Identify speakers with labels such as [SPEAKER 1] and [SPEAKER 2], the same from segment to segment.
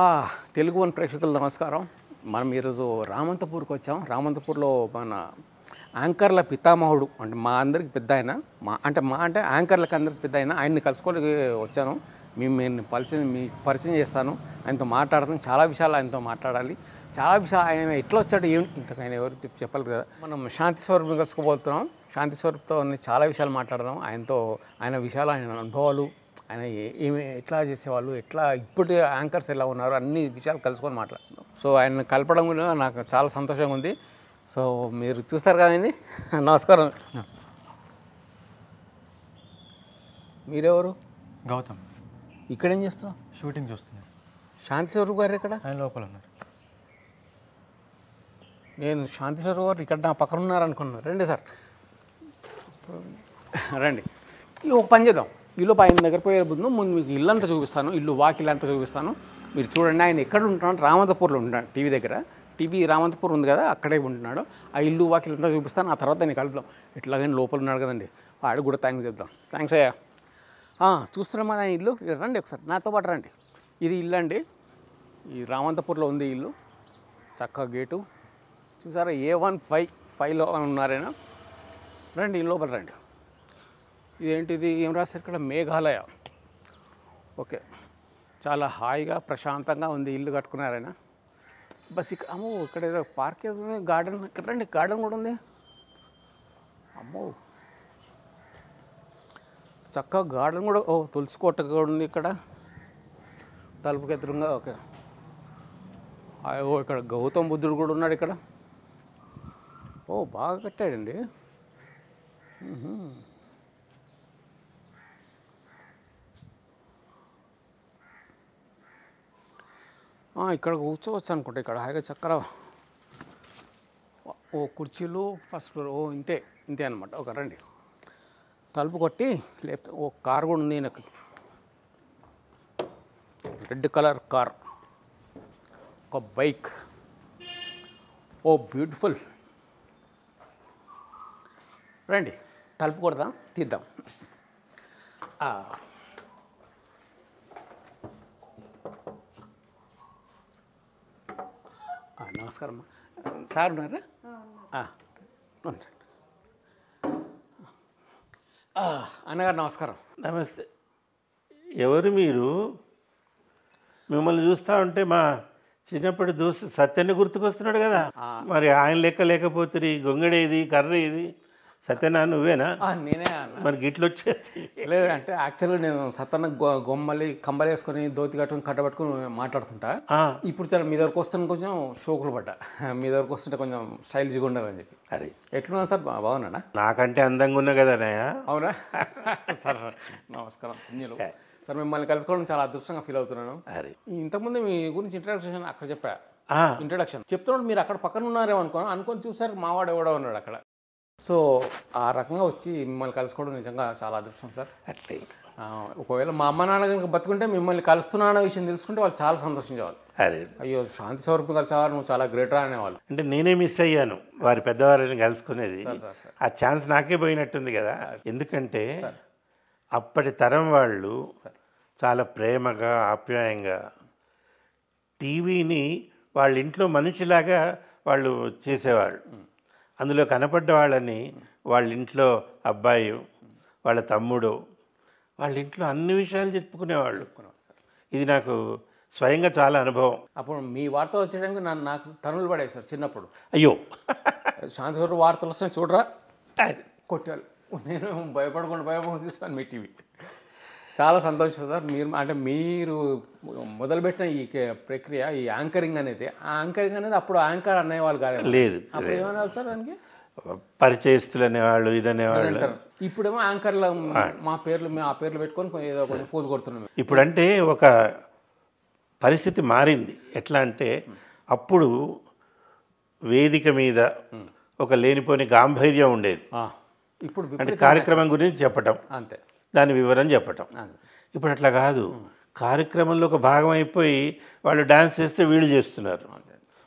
[SPEAKER 1] ఆ, తెలుగు వన్ ప్రేక్షకులు నమస్కారం. మనం ఈరోజు రామంతపూర్కి వచ్చాం. రామంతపూర్లో మన యాంకర్ల పితామహుడు అంటే మా అందరికి పెద్ద ఆయన, మా అంటే యాంకర్లకు అందరికి పెద్ద ఆయన, ఆయన్ని కలుసుకోవడానికి వచ్చాను. నేను పరిచయం చేస్తాను, ఆయనతో మాట్లాడతాను. చాలా విషయాలు ఆయనతో మాట్లాడాలి. చాలా విషయాలు ఆయన ఎట్లా వచ్చాడు ఏమి ఇంతకు ఆయన ఎవరు చెప్పాలి కదా. మనం శాంతి స్వరూప్ని కలుసుకోబోతున్నాం. శాంతి స్వరూప్తో చాలా విషయాలు మాట్లాడదాం. ఆయన విషయాలు, ఆయన అనుభవాలు, ఆయన ఏమి ఎట్లా చేసేవాళ్ళు, ఎట్లా ఇప్పుడు యాంకర్స్ ఎలా ఉన్నారు, అన్ని విషయాలు కలుసుకొని మాట్లాడుతున్నాం. సో ఆయన కలపడం కూడా నాకు చాలా సంతోషంగా ఉంది. సో మీరు చూస్తారు కదండి. నమస్కారం. మీరెవరు?
[SPEAKER 2] గౌతమ్.
[SPEAKER 1] ఇక్కడ ఏం చేస్తున్నాం?
[SPEAKER 2] షూటింగ్ చూస్తున్నాను.
[SPEAKER 1] శాంతి స్వరూప్ గారు ఎక్కడ?
[SPEAKER 2] ఆయన లోపల ఉన్నారు.
[SPEAKER 1] నేను శాంతి స్వరూప్ గారు ఇక్కడ నా పక్కన ఉన్నారనుకున్నాను. రండి సార్, రండి. ఒక పని చేద్దాం. ఈలోపు ఆయన దగ్గర పోయే ముందు మీకు ఇల్లంతా చూపిస్తాను, ఇల్లు వాకిలంతా చూపిస్తాను. మీరు చూడండి, ఆయన ఎక్కడ ఉంటున్నాడు? రామంతపూర్లో ఉంటున్నాడు. టీవీ రామంతపూర్ ఉంది కదా, అక్కడే ఉంటున్నాడు. ఆ ఇల్లు వాకిలంతా చూపిస్తాను. ఆ తర్వాత నేను కలుపుదాం. ఎట్లాగని లోపల ఉన్నాడు కదండి, వాడికి కూడా థ్యాంక్స్ చెప్దాం. థ్యాంక్స్ అయ్యా. చూస్తున్నామా ఆయన ఇల్లు? రండి ఒకసారి నాతో పాటు రండి. ఇది ఇల్లు అండి, ఈ రామంతపూర్లో ఉంది ఇల్లు. చక్కగా గేటు చూసారా, A155లో ఉన్నారైనా. రండి లోపల రండి. ఇదేంటిది, ఏం రాశారు ఇక్కడ? మేఘాలయ. ఓకే, చాలా హాయిగా ప్రశాంతంగా ఉంది. ఇల్లు కట్టుకున్నారైనా. బస్ ఇక్కడ అమ్మో, ఇక్కడ ఏదో పార్క్ ఏదో ఉంది, గార్డెన్. ఇక్కడ రండి, గార్డెన్ కూడా ఉంది. అమ్మో, చక్కగా గార్డెన్ కూడా. తులసి కోట కూడా ఉంది ఇక్కడ, తలుపుకి ఎదురుగా. ఓకే, ఇక్కడ గౌతమ్ బుద్ధుడు కూడా ఉన్నాడు ఇక్కడ. బాగా కట్టాడండి. ఇక్కడ కూర్చోవచ్చు అనుకుంటా. ఇక్కడ హాయిగా చక్కర కుర్చీలు, ఫస్ట్ ఫ్లోర్. ఇంతే అనమాట. ఒక రండి, తలుపు కొట్టి లేకపోతే కార్ కూడా ఉంది నాకు, రెడ్ కలర్ కార్, ఒక బైక్. బ్యూటిఫుల్. రండి, తలుపు కొడదాం, తీద్దాం. నమస్కారం. సార్ ఉన్నారా? అన్నగారు నమస్కారం.
[SPEAKER 3] నమస్తే. ఎవరు మీరు? మిమ్మల్ని చూస్తూ ఉంటే మా చిన్నప్పటి దోస్తు సత్యాన్ని గుర్తుకొస్తున్నాడు కదా. మరి ఆయన లెక్క లేకపోతే గొంగడేది, కర్ర ఏది? సత్యనా నువ్వేనా?
[SPEAKER 1] నేనే.
[SPEAKER 3] మరి గిట్లు వచ్చేసి
[SPEAKER 1] లేదు అంటే యాక్చువల్గా నేను సత్తన్న గొమ్మలి కంబలు వేసుకొని దోతి కట్టుకుని కట్టబట్టుకుని మాట్లాడుతుంటా. ఇప్పుడు చాలా మీ దగ్గరకు వస్తున్న కొంచెం షోకులు పడ్డా. మీ దగ్గరకు వస్తుంటే కొంచెం స్టైల్గా ఉండాలని చెప్పి.
[SPEAKER 3] అరే
[SPEAKER 1] ఎట్లున్నా సార్? బాగున్నానా?
[SPEAKER 3] నాకంటే అందంగా ఉన్నా కదా నాయా.
[SPEAKER 1] అవునా సార్? నమస్కారం. సార్ మిమ్మల్ని కలుసుకోవడం చాలా అదృష్టంగా ఫీల్ అవుతున్నాను. ఇంతకుముందు మీ గురించి ఇంట్రడక్షన్ అక్కడ చెప్పా. ఇంట్రడక్షన్ చెప్తున్నాడు, మీరు అక్కడ పక్కన ఉన్నారేమో అనుకొని చూసారు మావాడు ఎవడో ఉన్నాడు అక్కడ. సో ఆ రకంగా వచ్చి మిమ్మల్ని కలుసుకోవడం నిజంగా చాలా అదృష్టం సార్.
[SPEAKER 3] అట్లే
[SPEAKER 1] ఒకవేళ మా అమ్మ నాన్న కనుక బతుకుంటే మిమ్మల్ని కలుస్తున్నాన్న విషయం తెలుసుకుంటే వాళ్ళు చాలా సంతోషించేవాళ్ళు. అయ్యో శాంతి స్వరూప్ని కలిసేవారు, నువ్వు చాలా గ్రేటర్ అనేవాళ్ళు.
[SPEAKER 3] అంటే నేనే మిస్ అయ్యాను వారి పెద్దవారిని కలుసుకునేది. ఆ ఛాన్స్ నాకే పోయినట్టుంది కదా. ఎందుకంటే అప్పటి తరం వాళ్ళు చాలా ప్రేమగా, ఆప్యాయంగా టీవీని వాళ్ళ ఇంట్లో మనిషిలాగా వాళ్ళు చేసేవాళ్ళు. అందులో కనపడ్డ వాళ్ళని వాళ్ళ ఇంట్లో అబ్బాయి, వాళ్ళ తమ్ముడు, వాళ్ళ ఇంట్లో అన్ని విషయాలు చెప్పుకునేవాళ్ళు. ఇది నాకు స్వయంగా చాలా అనుభవం.
[SPEAKER 1] అప్పుడు మీ వార్తలు వచ్చేయడానికి నాకు తనులు పడేవి సార్ చిన్నప్పుడు.
[SPEAKER 3] అయ్యో,
[SPEAKER 1] శాంతి స్వరూప్ వార్తలు వస్తాయి చూడరా కొట్టాలి. నేను భయపడకుండా తీస్తాను మీ టీవీ. చాలా సంతోషం సార్. మీరు మొదలుపెట్టిన ఈ ప్రక్రియ, ఈ యాంకరింగ్ అనేది, అప్పుడు యాంకర్ అనేవాళ్ళు కాదు.
[SPEAKER 3] లేదు,
[SPEAKER 1] అప్పుడు ఏమన్నారు సార్ దానికి?
[SPEAKER 3] పరిచయస్తులు అనేవాళ్ళు, ఇదనేవాళ్ళు.
[SPEAKER 1] ఇప్పుడేమో యాంకర్లు మా పేర్లు పెట్టుకొని ఏదో కొంచెం పోజు కొడుతున్నాం.
[SPEAKER 3] ఇప్పుడంటే ఒక పరిస్థితి మారింది. ఎట్లా అంటే అప్పుడు వేదిక మీద ఒక లేనిపోని గాంభీర్యం ఉండేది.
[SPEAKER 1] ఇప్పుడు
[SPEAKER 3] అంటే కార్యక్రమం గురించి చెప్పటం,
[SPEAKER 1] అంతే,
[SPEAKER 3] దాని వివరం చెప్పటం. ఇప్పుడు అట్లా కాదు. కార్యక్రమంలో ఒక భాగం అయిపోయి వాళ్ళు డాన్స్ చేస్తే వీళ్ళు చేస్తున్నారు,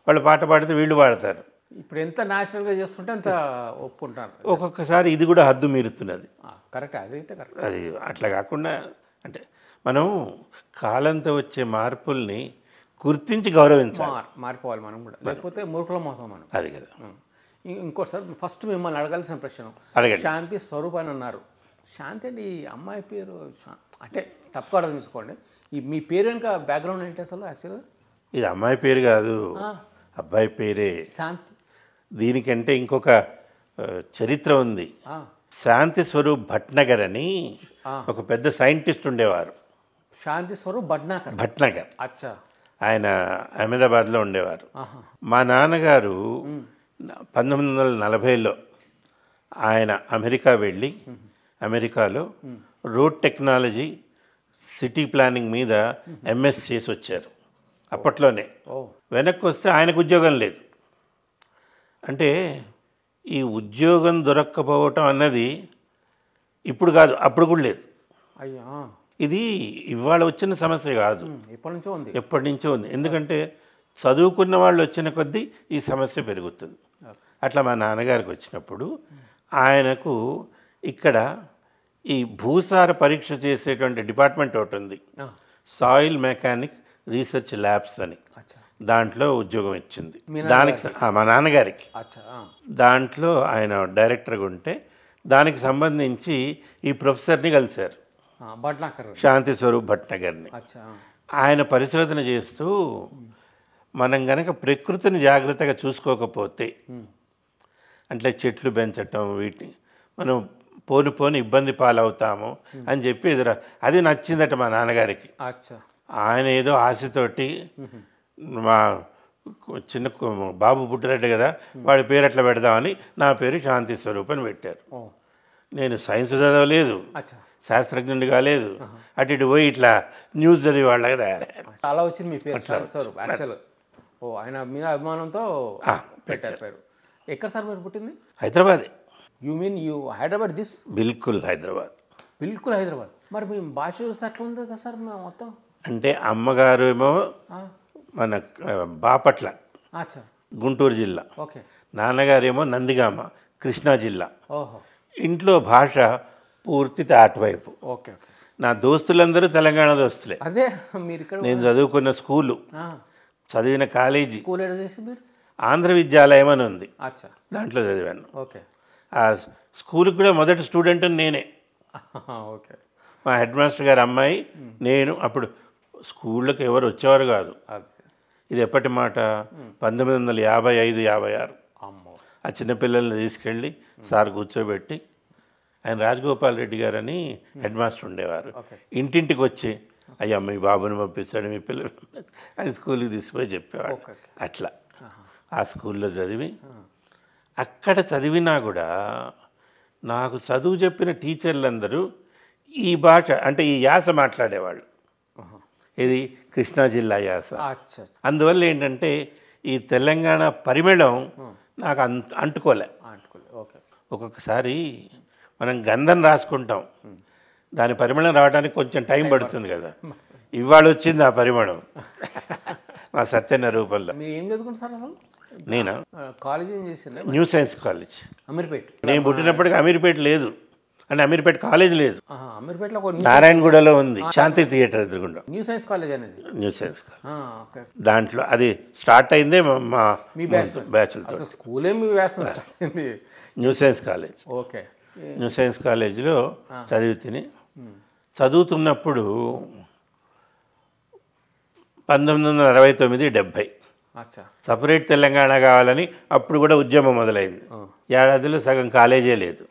[SPEAKER 3] వాళ్ళు పాట పాడితే వీళ్ళు పాడతారు.
[SPEAKER 1] ఇప్పుడు ఎంత న్యాచురల్గా చేస్తుంటే అంత ఒప్పుకుంటారు.
[SPEAKER 3] ఒక్కొక్కసారి ఇది కూడా హద్దు మీరుతున్నది.
[SPEAKER 1] కరెక్ట్, అదైతే కరెక్ట్.
[SPEAKER 3] అది అట్లా కాకుండా అంటే మనం కాలంతో వచ్చే మార్పుల్ని గుర్తించి గౌరవించాలి.
[SPEAKER 1] మారిపోవాలి మనం కూడా, లేకపోతే మూర్ఖుల మోసం మనం.
[SPEAKER 3] అది కదా.
[SPEAKER 1] ఇంకోటి సార్, ఫస్ట్ మిమ్మల్ని అడగాల్సిన ప్రశ్న, శాంతి స్వరూప్ అని అన్నారు. శాంతి అంటే ఈ అమ్మాయి పేరు అంటే తప్పుగా అర్థం తీసుకోండి, ఈ మీ పేరు వెనుక బ్యాక్గ్రౌండ్ ఏంటి అసలు యాక్చువల్గా?
[SPEAKER 3] ఇది అమ్మాయి పేరు కాదు, అబ్బాయి పేరే
[SPEAKER 1] శాంతి.
[SPEAKER 3] దీనికంటే ఇంకొక చరిత్ర ఉంది. శాంతి స్వరూప్ భట్నగర్ అని ఒక పెద్ద సైంటిస్ట్ ఉండేవారు.
[SPEAKER 1] శాంతి స్వరూప్
[SPEAKER 3] భట్నగర్.
[SPEAKER 1] అచ్చా.
[SPEAKER 3] ఆయన అహ్మదాబాద్లో ఉండేవారు. మా నాన్నగారు 1940లో ఆయన అమెరికా వెళ్ళి అమెరికాలో రోడ్ టెక్నాలజీ సిటీ ప్లానింగ్ మీద ఎంఎస్ చేసి వచ్చారు. అప్పట్లోనే వెనక్కి వస్తే ఆయనకు ఉద్యోగం లేదు. అంటే ఈ ఉద్యోగం దొరక్కపోవటం అన్నది ఇప్పుడు కాదు, అప్పుడు కూడా లేదు.
[SPEAKER 1] అయ్యా,
[SPEAKER 3] ఇది ఇవాళ వచ్చిన సమస్య కాదు, ఎప్పటి నుంచో ఉంది. ఎందుకంటే చదువుకున్న వాళ్ళు వచ్చిన కొద్దీ ఈ సమస్య పెరుగుతుంది. అట్లా మా నాన్నగారికి వచ్చినప్పుడు ఆయనకు ఇక్కడ ఈ భూసార పరీక్ష చేసేటువంటి డిపార్ట్మెంట్ ఒకటి ఉంది, సాయిల్ మెకానిక్ రీసెర్చ్ ల్యాబ్స్ అని. దాంట్లో ఉద్యోగం ఇచ్చింది దానికి, మా నాన్నగారికి. దాంట్లో ఆయన డైరెక్టర్గా ఉంటే దానికి సంబంధించి ఈ ప్రొఫెసర్ని కలిశారు, శాంతి స్వరూప్ భట్నగర్ని. ఆయన పరిశోధన చేస్తూ మనం గనక ప్రకృతిని జాగ్రత్తగా చూసుకోకపోతే, అంటే చెట్లు పెంచటం వీటిని మనం పోని ఇబ్బంది పాలవుతాము అని చెప్పి అది నచ్చిందట మా నాన్నగారికి. ఆయన ఏదో ఆశతోటి మా చిన్న బాబు పుట్టినట్టు కదా వాడి పేరు అట్లా పెడదామని నా పేరు శాంతి స్వరూప్ అని పెట్టారు. నేను సైన్స్ చదవలేదు, శాస్త్రజ్ఞుడి కాలేదు, అటు ఇటు పోయి ఇట్లా న్యూస్ చదివి వాళ్ళగా తయారయ్యారు.
[SPEAKER 1] అలా వచ్చింది మీ పేరు శాంతి స్వరూప్. యాక్చువల్ ఆయన మీద అభిమానంతో పెట్టారు పేరు. ఎక్కడ సార్ మీరు పుట్టింది?
[SPEAKER 3] హైదరాబాదే.
[SPEAKER 1] You mean you Hyderabad this?
[SPEAKER 3] బిల్కుల్ హైదరాబాద్.
[SPEAKER 1] బిల్కుల్ హైదరాబాద్. మరి మీ భాష చూస్తే అట్లా ఉంది కదా సార్ మొత్తం?
[SPEAKER 3] అంటే అమ్మగారు ఏమో మన బాపట్ల, గుంటూరు జిల్లా, నాన్నగారేమో నందిగామ, కృష్ణా జిల్లా. ఇంట్లో భాష పూర్తి అటువైపు. నా దోస్తులందరూ తెలంగాణ దోస్తులే.
[SPEAKER 1] అదే మీరు ఇక్కడ
[SPEAKER 3] నేను చదువుకున్న స్కూలు, చదివిన కాలేజీ ఆంధ్ర విద్యాలయం అని ఉంది, దాంట్లో చదివాను. ఆ స్కూల్కి కూడా మొదటి స్టూడెంట్ నేనే. మా హెడ్ మాస్టర్ గారి అమ్మాయి, నేను. అప్పుడు స్కూళ్ళకి ఎవరు వచ్చేవారు కాదు. ఇది ఎప్పటి మాట? 1955-56. ఆ చిన్నపిల్లల్ని తీసుకెళ్ళి సార్ కూర్చోబెట్టి, ఆయన రాజగోపాల్ రెడ్డి గారు అని హెడ్ మాస్టర్ ఉండేవారు. ఇంటింటికి వచ్చి, అయ్యా మీ బాబుని పంపించాడు మీ పిల్లలు అని స్కూల్కి తీసుకుపోయి చెప్పేవాడు. అట్లా ఆ స్కూల్లో చదివి, అక్కడ చదివినా కూడా నాకు చదువు చెప్పిన టీచర్లందరూ ఈ భాష అంటే ఈ యాస మాట్లాడేవాళ్ళు. ఇది కృష్ణా జిల్లా యాస. అందువల్ల ఏంటంటే ఈ తెలంగాణ పరిమళం నాకు అంటుకోలే. ఒక్కొక్కసారి మనం గంధం రాసుకుంటాం, దాని పరిమళం రావడానికి కొంచెం టైం పడుతుంది కదా. ఇవాళ వచ్చింది ఆ పరిమళం మా సత్యన్న రూపంలో.
[SPEAKER 1] ఏం చదువుకుంటారు సార్ అసలు?
[SPEAKER 3] నేనా?
[SPEAKER 1] కాలేజ్ ఏం చేసింది?
[SPEAKER 3] New science college,
[SPEAKER 1] Ameerpet.
[SPEAKER 3] నేను పుట్టినప్పటికీ అమీర్పేట లేదు, అంటే అమీర్పేట కాలేజ్ లేదు.
[SPEAKER 1] అమీర్పేటలో
[SPEAKER 3] నారాయణగూడలో ఉంది, శాంతి థియేటర్ ఎదురుగుండా
[SPEAKER 1] న్యూ సైన్స్ కాలేజ్ అనేది.
[SPEAKER 3] న్యూ సైన్స్ కాలేజ్, దాంట్లో అది స్టార్ట్ అయిందే మా బ్యాచ్లతో.
[SPEAKER 1] స్కూలే మీ batch
[SPEAKER 3] new science college.
[SPEAKER 1] Okay.
[SPEAKER 3] New science కాలేజీలో చదివి చదువుతున్నప్పుడు 1969-70 సపరేట్ తెలంగాణ కావాలని అప్పుడు కూడా ఉద్యమం మొదలైంది. ఏడాదిలో సగం కాలేజే లేదు,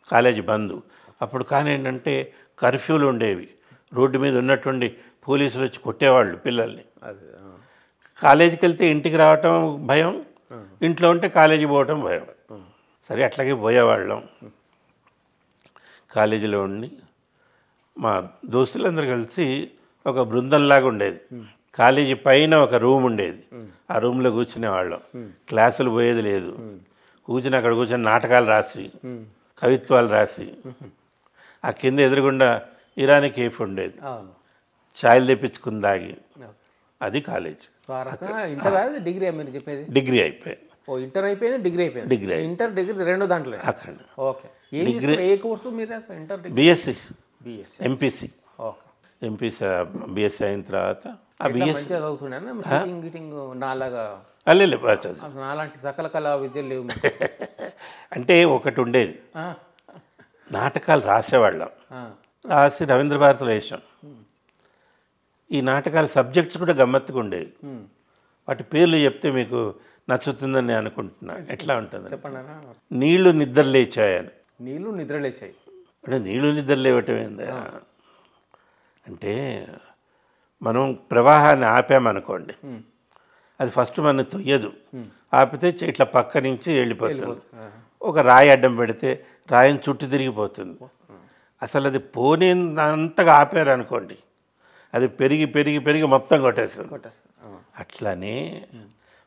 [SPEAKER 3] కాలేజీ బంద్. అప్పుడు కానీ ఏంటంటే కర్ఫ్యూలు ఉండేవి, రోడ్డు మీద ఉన్నటువంటి పోలీసులు వచ్చి కొట్టేవాళ్ళు పిల్లల్ని. కాలేజీకి వెళ్తే ఇంటికి రావటం భయం, ఇంట్లో ఉంటే కాలేజీ పోవటం భయం. సరే అట్లాగే పోయేవాళ్ళం. కాలేజీలో ఉండి మా దోస్తులందరూ కలిసి ఒక బృందంలాగా ఉండేది. కాలేజీ పైన ఒక రూమ్ ఉండేది, ఆ రూమ్లో కూర్చునేవాళ్ళం. క్లాసులు పోయేది లేదు, కూర్చుని అక్కడ కూర్చొని నాటకాలు రాసి, కవిత్వాలు రాసి, ఆ కింద ఎదురుగుండా ఇరానీ కేఫ్ ఉండేది, ఛాయలు తెప్పించుకుని దాగి. అది కాలేజ్.
[SPEAKER 1] డిగ్రీ మీరు చెప్పేది?
[SPEAKER 3] డిగ్రీ అయిపోయింది.
[SPEAKER 1] ఇంటర్ అయిపోయింది, డిగ్రీ అయిపోయింది.
[SPEAKER 3] డిగ్రీ,
[SPEAKER 1] ఇంటర్ డిగ్రీ రెండు దాంట్లో.
[SPEAKER 3] అక్కడ
[SPEAKER 1] ఓకే. డిగ్రీ ఏ కోర్సు మీరు? Inter
[SPEAKER 3] BSc, MPC.
[SPEAKER 1] Okay.
[SPEAKER 3] MP BSc అయిన తర్వాత ఆ
[SPEAKER 1] ఎట్లా మంచిగా చదువుతుండే సిట్టింగ్ గిటింగ్ నాలాగా
[SPEAKER 3] అల్లెళ్ళి చదువు
[SPEAKER 1] అసలు నాలాంటి సకల కళా విద్యలు లేవు మీకు.
[SPEAKER 3] అంటే ఒకటి ఉండేది,
[SPEAKER 1] ఆ,
[SPEAKER 3] నాటకాలు రాసేవాళ్ళం,
[SPEAKER 1] ఆ,
[SPEAKER 3] రాసి రవీంద్ర భారతిలో వేసాం. ఈ నాటకాల సబ్జెక్ట్స్ కూడా గమ్మత్తుగా ఉండేవి.
[SPEAKER 1] ఉమ్.
[SPEAKER 3] వాటి పేర్లు చెప్తే మీకు నచ్చుతుందని నేను అనుకుంటున్నా. ఎట్లా ఉంటుంది?
[SPEAKER 1] చెప్పండి అన్న.
[SPEAKER 3] నీళ్లు నిద్ర లేచాయని.
[SPEAKER 1] నీళ్ళు నిద్రలేసాయి.
[SPEAKER 3] అంటే నీళ్లు నిద్ర లేవటం ఏందా అంటే, మనం ప్రవాహాన్ని ఆపామనుకోండి, అది ఫస్ట్ మన తొయ్యదు, ఆపితే ఇట్లా పక్క నుంచి వెళ్ళిపోతుంది. ఒక రాయి అడ్డం పెడితే రాయిని చుట్టూ తిరిగిపోతుంది. అసలు అది పోనేంతగా ఆపారు అనుకోండి, అది పెరిగి పెరిగి పెరిగి మొత్తం కొట్టేస్తుంది. అట్లానే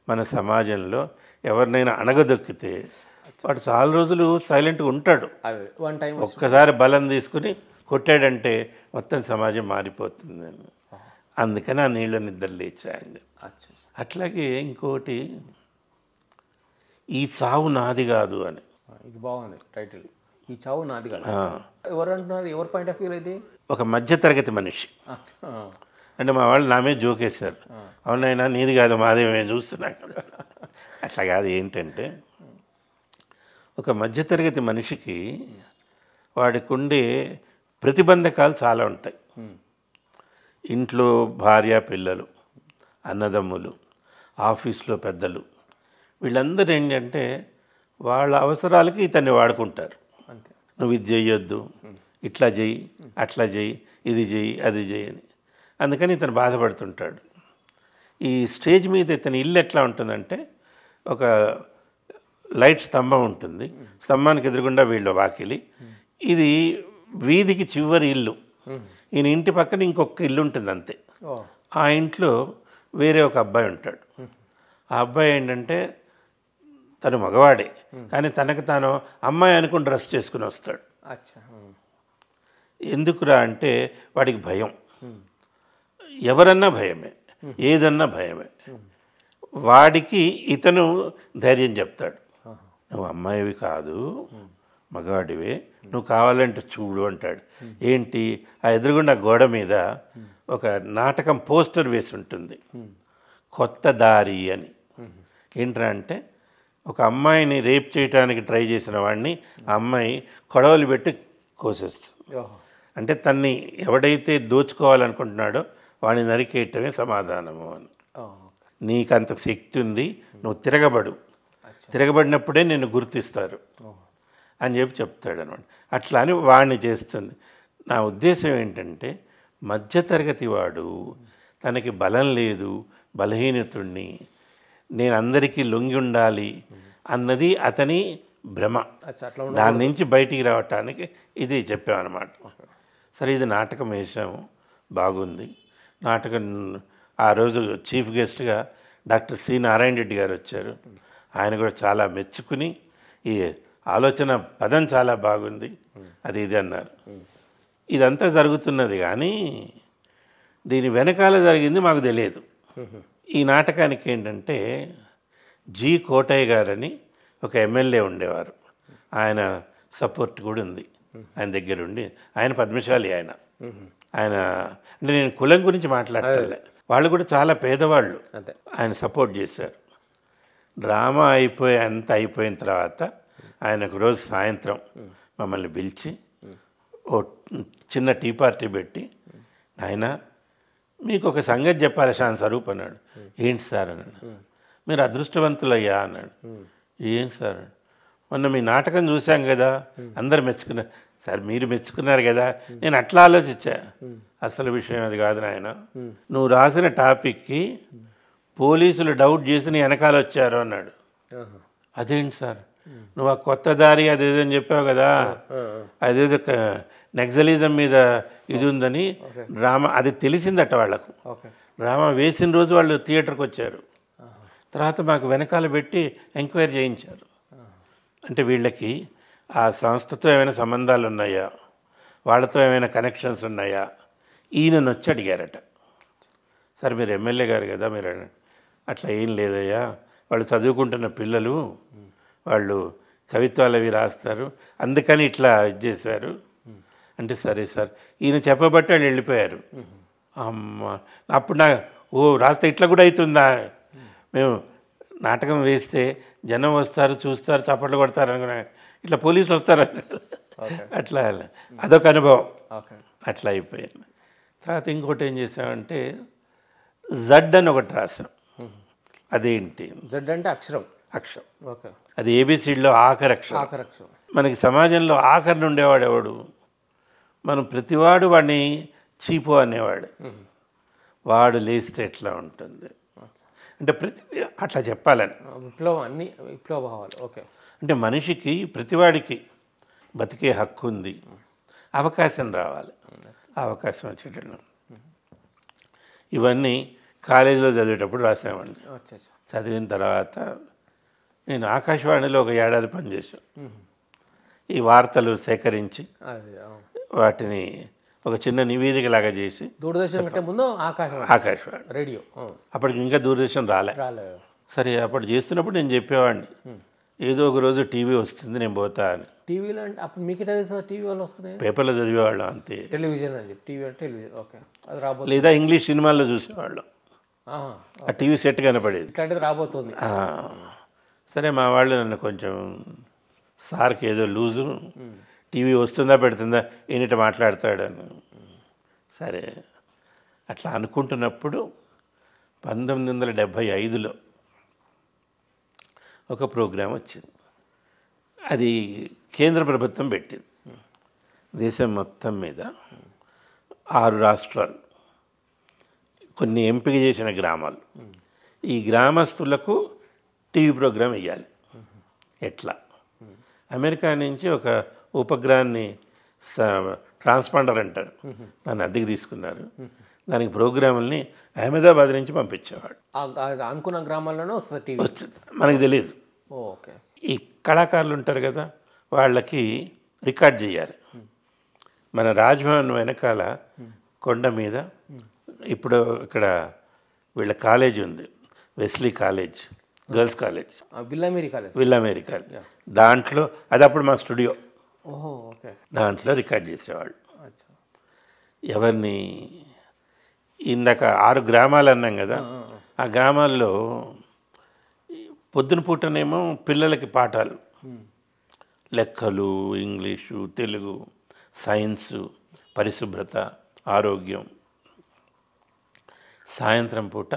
[SPEAKER 3] మన సమాజంలో ఎవరినైనా అణగదొక్కితే వాడు చాలా రోజులు సైలెంట్గా ఉంటాడు.
[SPEAKER 1] వన్ టైం
[SPEAKER 3] ఒక్కసారి బలం తీసుకుని కొట్టాడంటే మొత్తం సమాజం మారిపోతుంది. అందుకని ఆ నీళ్ళ నిద్ర లేచాయండి. అట్లాగే ఇంకోటి, ఈ చావు నాది కాదు అని.
[SPEAKER 1] ఇది బాగుంది టైటిల్, ఈ చావు నాది కాదు. ఎవరు అంటున్నారు? ఎవరు పాయింట్ ఆఫ్ వ్యూ ఇది?
[SPEAKER 3] ఒక మధ్యతరగతి మనిషి. అంటే మా వాళ్ళు నా మీద జోకేశారు, అవునైనా నీది కాదు మాదే మేము చూస్తున్నాం. అట్లా కాదు. ఏంటంటే ఒక మధ్యతరగతి మనిషికి వాడికి ఉండే ప్రతిబంధకాలు చాలా ఉంటాయి. ఇంట్లో భార్య పిల్లలు, అన్నదమ్ములు, ఆఫీస్లో పెద్దలు, వీళ్ళందరూ ఏంటంటే వాళ్ళ అవసరాలకి ఇతన్ని వాడుకుంటారు. నువ్వు ఇది చెయ్యొద్దు, ఇట్లా చెయ్యి, అట్లా చెయ్యి, ఇది చెయ్యి, అది చెయ్యి అని. అందుకని ఇతను బాధపడుతుంటాడు. ఈ స్టేజ్ మీద ఇతని ఇల్లు ఎట్లా ఉంటుందంటే, ఒక లైట్ స్తంభం ఉంటుంది, స్తంభానికి ఎదురుగుండా వీళ్ళ వాకిలి, ఇది వీధికి చివరి ఇల్లు. ఈయన ఇంటి పక్కన ఇంకొక ఇల్లు ఉంటుంది అంతే. ఆ ఇంట్లో వేరే ఒక అబ్బాయి ఉంటాడు. ఆ అబ్బాయి ఏంటంటే తను మగవాడే, కానీ తనకు తాను అమ్మాయి అనుకుని డ్రెస్ చేసుకుని వస్తాడు. ఎందుకురా అంటే వాడికి భయం, ఎవరన్నా భయమే, ఏదన్నా భయమే. వాడికి ఇతను ధైర్యం చెప్తాడు, నువ్వు అమ్మాయివి కాదు, మగవాడివే, నువ్వు కావాలంటే చూడు అంటాడు. ఏంటి? ఆ ఎదురుగుండా గోడ మీద ఒక నాటకం పోస్టర్ వేసి ఉంటుంది, కొత్త దారి అని. ఏంట్రా అంటే, ఒక అమ్మాయిని రేప్ చేయడానికి ట్రై చేసిన వాడిని ఆ అమ్మాయి కొడవలు పెట్టి కోసేస్తుంది. అంటే తన్ని ఎవడైతే దోచుకోవాలనుకుంటున్నాడో వాడిని నరికేయటమే సమాధానము అని. నీకంత శక్తి ఉంది, నువ్వు తిరగబడు, తిరగబడినప్పుడే నిన్ను గుర్తిస్తారు అని చెప్తాడు అనమాట. అట్లా అని వాడిని చేస్తుంది. నా ఉద్దేశం ఏంటంటే, మధ్యతరగతి వాడు తనకి బలం లేదు, బలహీనతుణ్ణి, నేను అందరికీ లొంగి ఉండాలి అన్నది అతని భ్రమ. దాని నుంచి బయటికి రావటానికి ఇది చెప్పామన్నమాట. సరే, ఇది నాటకం వేసాము, బాగుంది. నాటకం ఆ రోజు చీఫ్ గెస్ట్గా డాక్టర్ సి నారాయణ రెడ్డి గారు వచ్చారు. ఆయన కూడా చాలా మెచ్చుకుని ఈ ఆలోచన పదం చాలా బాగుంది, అది ఇది అన్నారు. ఇదంతా జరుగుతున్నది కానీ దీని వెనకాల జరిగింది మాకు తెలియదు. ఈ నాటకానికి ఏంటంటే జి కోటయ్య గారని ఒక ఎమ్మెల్యే ఉండేవారు, ఆయన సపోర్ట్ కూడా ఉంది ఆయన దగ్గర ఉండి. ఆయన పద్మశాలి, ఆయన అంటే నేను కులం గురించి మాట్లాడలే, వాళ్ళు కూడా చాలా పేదవాళ్ళు, ఆయన సపోర్ట్ చేశారు. డ్రామా అంత అయిపోయిన తర్వాత ఆయన ఒక రోజు సాయంత్రం మమ్మల్ని పిలిచి ఓ చిన్న టీ పార్టీ పెట్టి, ఆయన మీకు ఒక సంగతి చెప్పాలి షాన్ స్వరూప్ అన్నాడు. ఏంటి సార్ అన్నాడు. మీరు అదృష్టవంతులయ్యా అన్నాడు. ఏం సార్? మొన్న మీ నాటకం చూశాం కదా, అందరు మెచ్చుకున్నారు. సార్ మీరు మెచ్చుకున్నారు కదా, నేను అట్లా ఆలోచించా. అసలు విషయం అది కాదు నాయన, నువ్వు రాసిన టాపిక్కి పోలీసులు డౌట్ చేసి నీ వెనకాల వచ్చారు అన్నాడు. అదేంటి సార్, నువ్వు ఆ కొత్త దారి అదేదో అని చెప్పావు కదా, అదేదో నక్సలిజం మీద ఇది ఉందని డ్రామా, అది తెలిసిందట వాళ్ళకు. డ్రామా వేసిన రోజు వాళ్ళు థియేటర్కి వచ్చారు. తర్వాత మాకు వెనకాల పెట్టి ఎంక్వైరీ చేయించారు. అంటే వీళ్ళకి ఆ సంస్థతో ఏమైనా సంబంధాలు ఉన్నాయా, వాళ్ళతో ఏమైనా కనెక్షన్స్ ఉన్నాయా, ఈయనను వచ్చి అడిగారట. సార్ మీరు ఎమ్మెల్యే గారు కదా, మీరు అట్లా ఏం లేదయ్యా, వాళ్ళు చదువుకుంటున్న పిల్లలు, వాళ్ళు కవిత్వాలు అవి రాస్తారు, అందుకని ఇట్లా ఇది చేశారు అంటే సరే సార్ ఈయన చెప్పబట్టి వాళ్ళు వెళ్ళిపోయారు. అమ్మ అప్పుడు రాస్తే ఇట్లా కూడా అవుతుందా, మేము నాటకం వేస్తే జనం వస్తారు చూస్తారు చప్పట్లు కొడతారు అనుకున్నా, ఇట్లా పోలీసులు వస్తారు అట్లా అదొక అనుభవం. అట్లా అయిపోయాను. తర్వాత ఇంకోటి ఏం చేసామంటే జడ్ అని ఒకటి రాసాం. అదేంటి
[SPEAKER 1] జడ్ అంటే అక్షరం?
[SPEAKER 3] అక్షరం. అది ఏబిసిడిలో ఆఖరి అక్షరం. మనకి సమాజంలో ఆఖరిని ఉండేవాడు ఎవడు, మనం ప్రతివాడు వాడిని చీపు అనేవాడు. వాడు లేస్తే ఎట్లా ఉంటుంది అంటే ప్రతి అట్లా చెప్పాలని
[SPEAKER 1] విప్లవ భావాలు. ఓకే.
[SPEAKER 3] అంటే మనిషికి ప్రతివాడికి బతికే హక్కు ఉంది, అవకాశం రావాలి, అవకాశం వచ్చేటట్లు. ఇవన్నీ కాలేజీలో చదివేటప్పుడు రాసామండి. చదివిన తర్వాత నేను ఆకాశవాణిలో ఒక ఏడాది పనిచేశాను. ఈ వార్తలు సేకరించి వాటిని ఒక చిన్న నివేదిక లాగా చేసి,
[SPEAKER 1] దూరదర్శన్ కంటే ముందు
[SPEAKER 3] ఆకాశవాణి
[SPEAKER 1] రేడియో, అప్పటికి
[SPEAKER 3] ఇంకా దూరదర్శన్ రాలే. సరే అప్పుడు చేస్తున్నప్పుడు నేను చెప్పేవాడిని ఏదో ఒక రోజు టీవీ వస్తుంది నేను పోతా అని.
[SPEAKER 1] టీవీలో అంటే అప్పుడు మీకు టీవీ వాళ్ళు వస్తున్నాయి,
[SPEAKER 3] పేపర్లో చదివేవాళ్ళం అంతే.
[SPEAKER 1] టెలివిజన్ అని చెప్పి టీవీ అంటే టెలివిజన్. ఓకే. అది రాబోతుంది.
[SPEAKER 3] లేదా ఇంగ్లీష్ సినిమాల్లో చూసేవాళ్ళం, ఆ టీవీ సెట్ కనపడేది.
[SPEAKER 1] ఇట్లాంటిది రాబోతుంది.
[SPEAKER 3] సరే మా వాళ్ళు నన్ను కొంచెం సార్కి ఏదో లూజు, టీవీ వస్తుందా పెడుతుందా ఈయనట మాట్లాడతాడని. సరే అట్లా అనుకుంటున్నప్పుడు 1975లో ఒక ప్రోగ్రాం వచ్చింది. అది కేంద్ర ప్రభుత్వం పెట్టింది. దేశం మొత్తం మీద 6 రాష్ట్రాలు, కొన్ని ఎంపిక చేసిన గ్రామాలు, ఈ గ్రామస్తులకు టీవీ ప్రోగ్రాం వేయాలి. ఎట్లా అమెరికా నుంచి ఒక ఉపగ్రహాన్ని ట్రాన్స్పాండర్ అంటారు, దాన్ని అద్దెకి తీసుకున్నారు. దానికి ప్రోగ్రాముల్ని అహ్మదాబాద్ నుంచి పంపించేవాడు.
[SPEAKER 1] అనుకున్న గ్రామాల్లోనే వస్తుంది టీవీ,
[SPEAKER 3] వచ్చింది మనకు తెలియదు.
[SPEAKER 1] ఓకే.
[SPEAKER 3] ఈ కళాకారులు ఉంటారు కదా, వాళ్ళకి రికార్డ్ చేయాలి. మన రాజ్భవన్ వెనకాల కొండ మీద ఇప్పుడు ఇక్కడ వీళ్ళ కాలేజ్ ఉంది, Wesley college, girls college, Villa Marie college. దాంట్లో అది అప్పుడు మా స్టూడియో. దాంట్లో రికార్డ్ చేసేవాళ్ళు. ఎవరిని ఇందాక 6 గ్రామాలు అన్నాం కదా, ఆ గ్రామాల్లో పొద్దున పూటనేమో పిల్లలకి పాఠాలు, లెక్కలు, ఇంగ్లీషు, తెలుగు, సైన్సు, పరిశుభ్రత, ఆరోగ్యం. సాయంత్రం పూట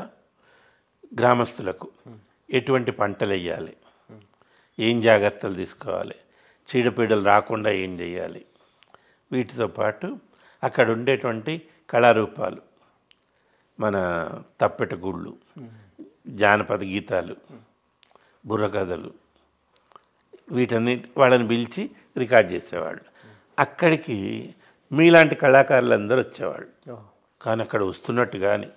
[SPEAKER 3] గ్రామస్తులకు ఎటువంటి పంటలు వేయాలి, ఏం జాగ్రత్తలు తీసుకోవాలి, చీడపీడలు రాకుండా ఏం చేయాలి, వీటితో పాటు అక్కడ ఉండేటువంటి కళారూపాలు, మన తప్పెట గుళ్ళు, జానపద గీతాలు, బుర్రకథలు, వీటన్నిటి వాళ్ళని పిలిచి రికార్డ్ చేసేవాళ్ళు. అక్కడికి మీలాంటి కళాకారులందరూ వచ్చేవాళ్ళు. కానీ అక్కడ వస్తున్నట్టు కానీ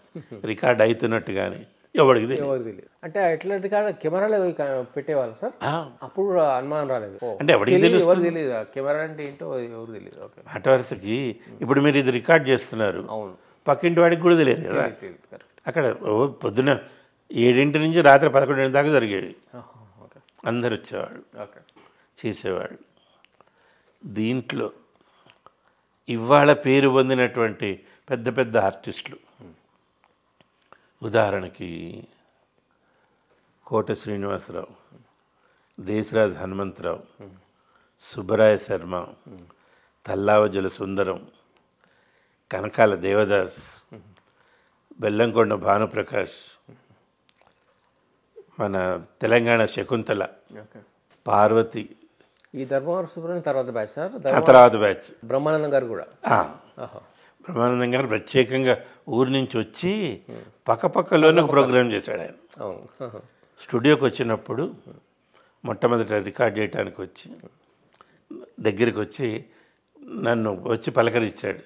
[SPEAKER 3] రికార్డ్ అవుతున్నట్టు కానీ ఎవరికి తెలియదు.
[SPEAKER 1] అంటే ఎట్లా రికార్డ్ కెమెరాలో పెట్టేవాళ్ళు సార్? అప్పుడు అనుమానం రాలేదు
[SPEAKER 3] అంటే ఎవరికి తెలియదు
[SPEAKER 1] కెమెరా అంటే ఏంటో ఎవరు తెలియదు.
[SPEAKER 3] మాట వరుసకి ఇప్పుడు మీరు ఇది రికార్డ్ చేస్తున్నారు, పక్కింటి వాడికి కూడా తెలియదు కదా. అక్కడ పొద్దున 7 నుంచి రాత్రి 11 దాకా జరిగేవి. అందరు వచ్చేవాళ్ళు, చేసేవాళ్ళు. దీంట్లో ఇవాళ పేరు పొందినటువంటి పెద్ద పెద్ద ఆర్టిస్టులు, ఉదాహరణకి కోట శ్రీనివాసరావు, దేశరాజ్ హనుమంతరావు, సుబ్బరాయ శర్మ, తల్లావజల సుందరం, కనకాల దేవదాస్, బెల్లంకొండ భానుప్రకాష్, మన తెలంగాణ శకుంతల, పార్వతి.
[SPEAKER 1] ఈ ధర్మవరం సుబ్రహ్మణ్యం తర్వాత బ్యాచ్ సార్?
[SPEAKER 3] తర్వాత బ్యాచ్
[SPEAKER 1] బ్రహ్మానందం గారు కూడా.
[SPEAKER 3] బ్రహ్మానందం గారు ప్రత్యేకంగా ఊరి నుంచి వచ్చి పక్కపక్కలోనే ఒక ప్రోగ్రాం చేశాడు ఆయన. స్టూడియోకి వచ్చినప్పుడు మొట్టమొదట రికార్డ్ చేయడానికి వచ్చి దగ్గరికి వచ్చి నన్ను వచ్చి పలకరించాడు.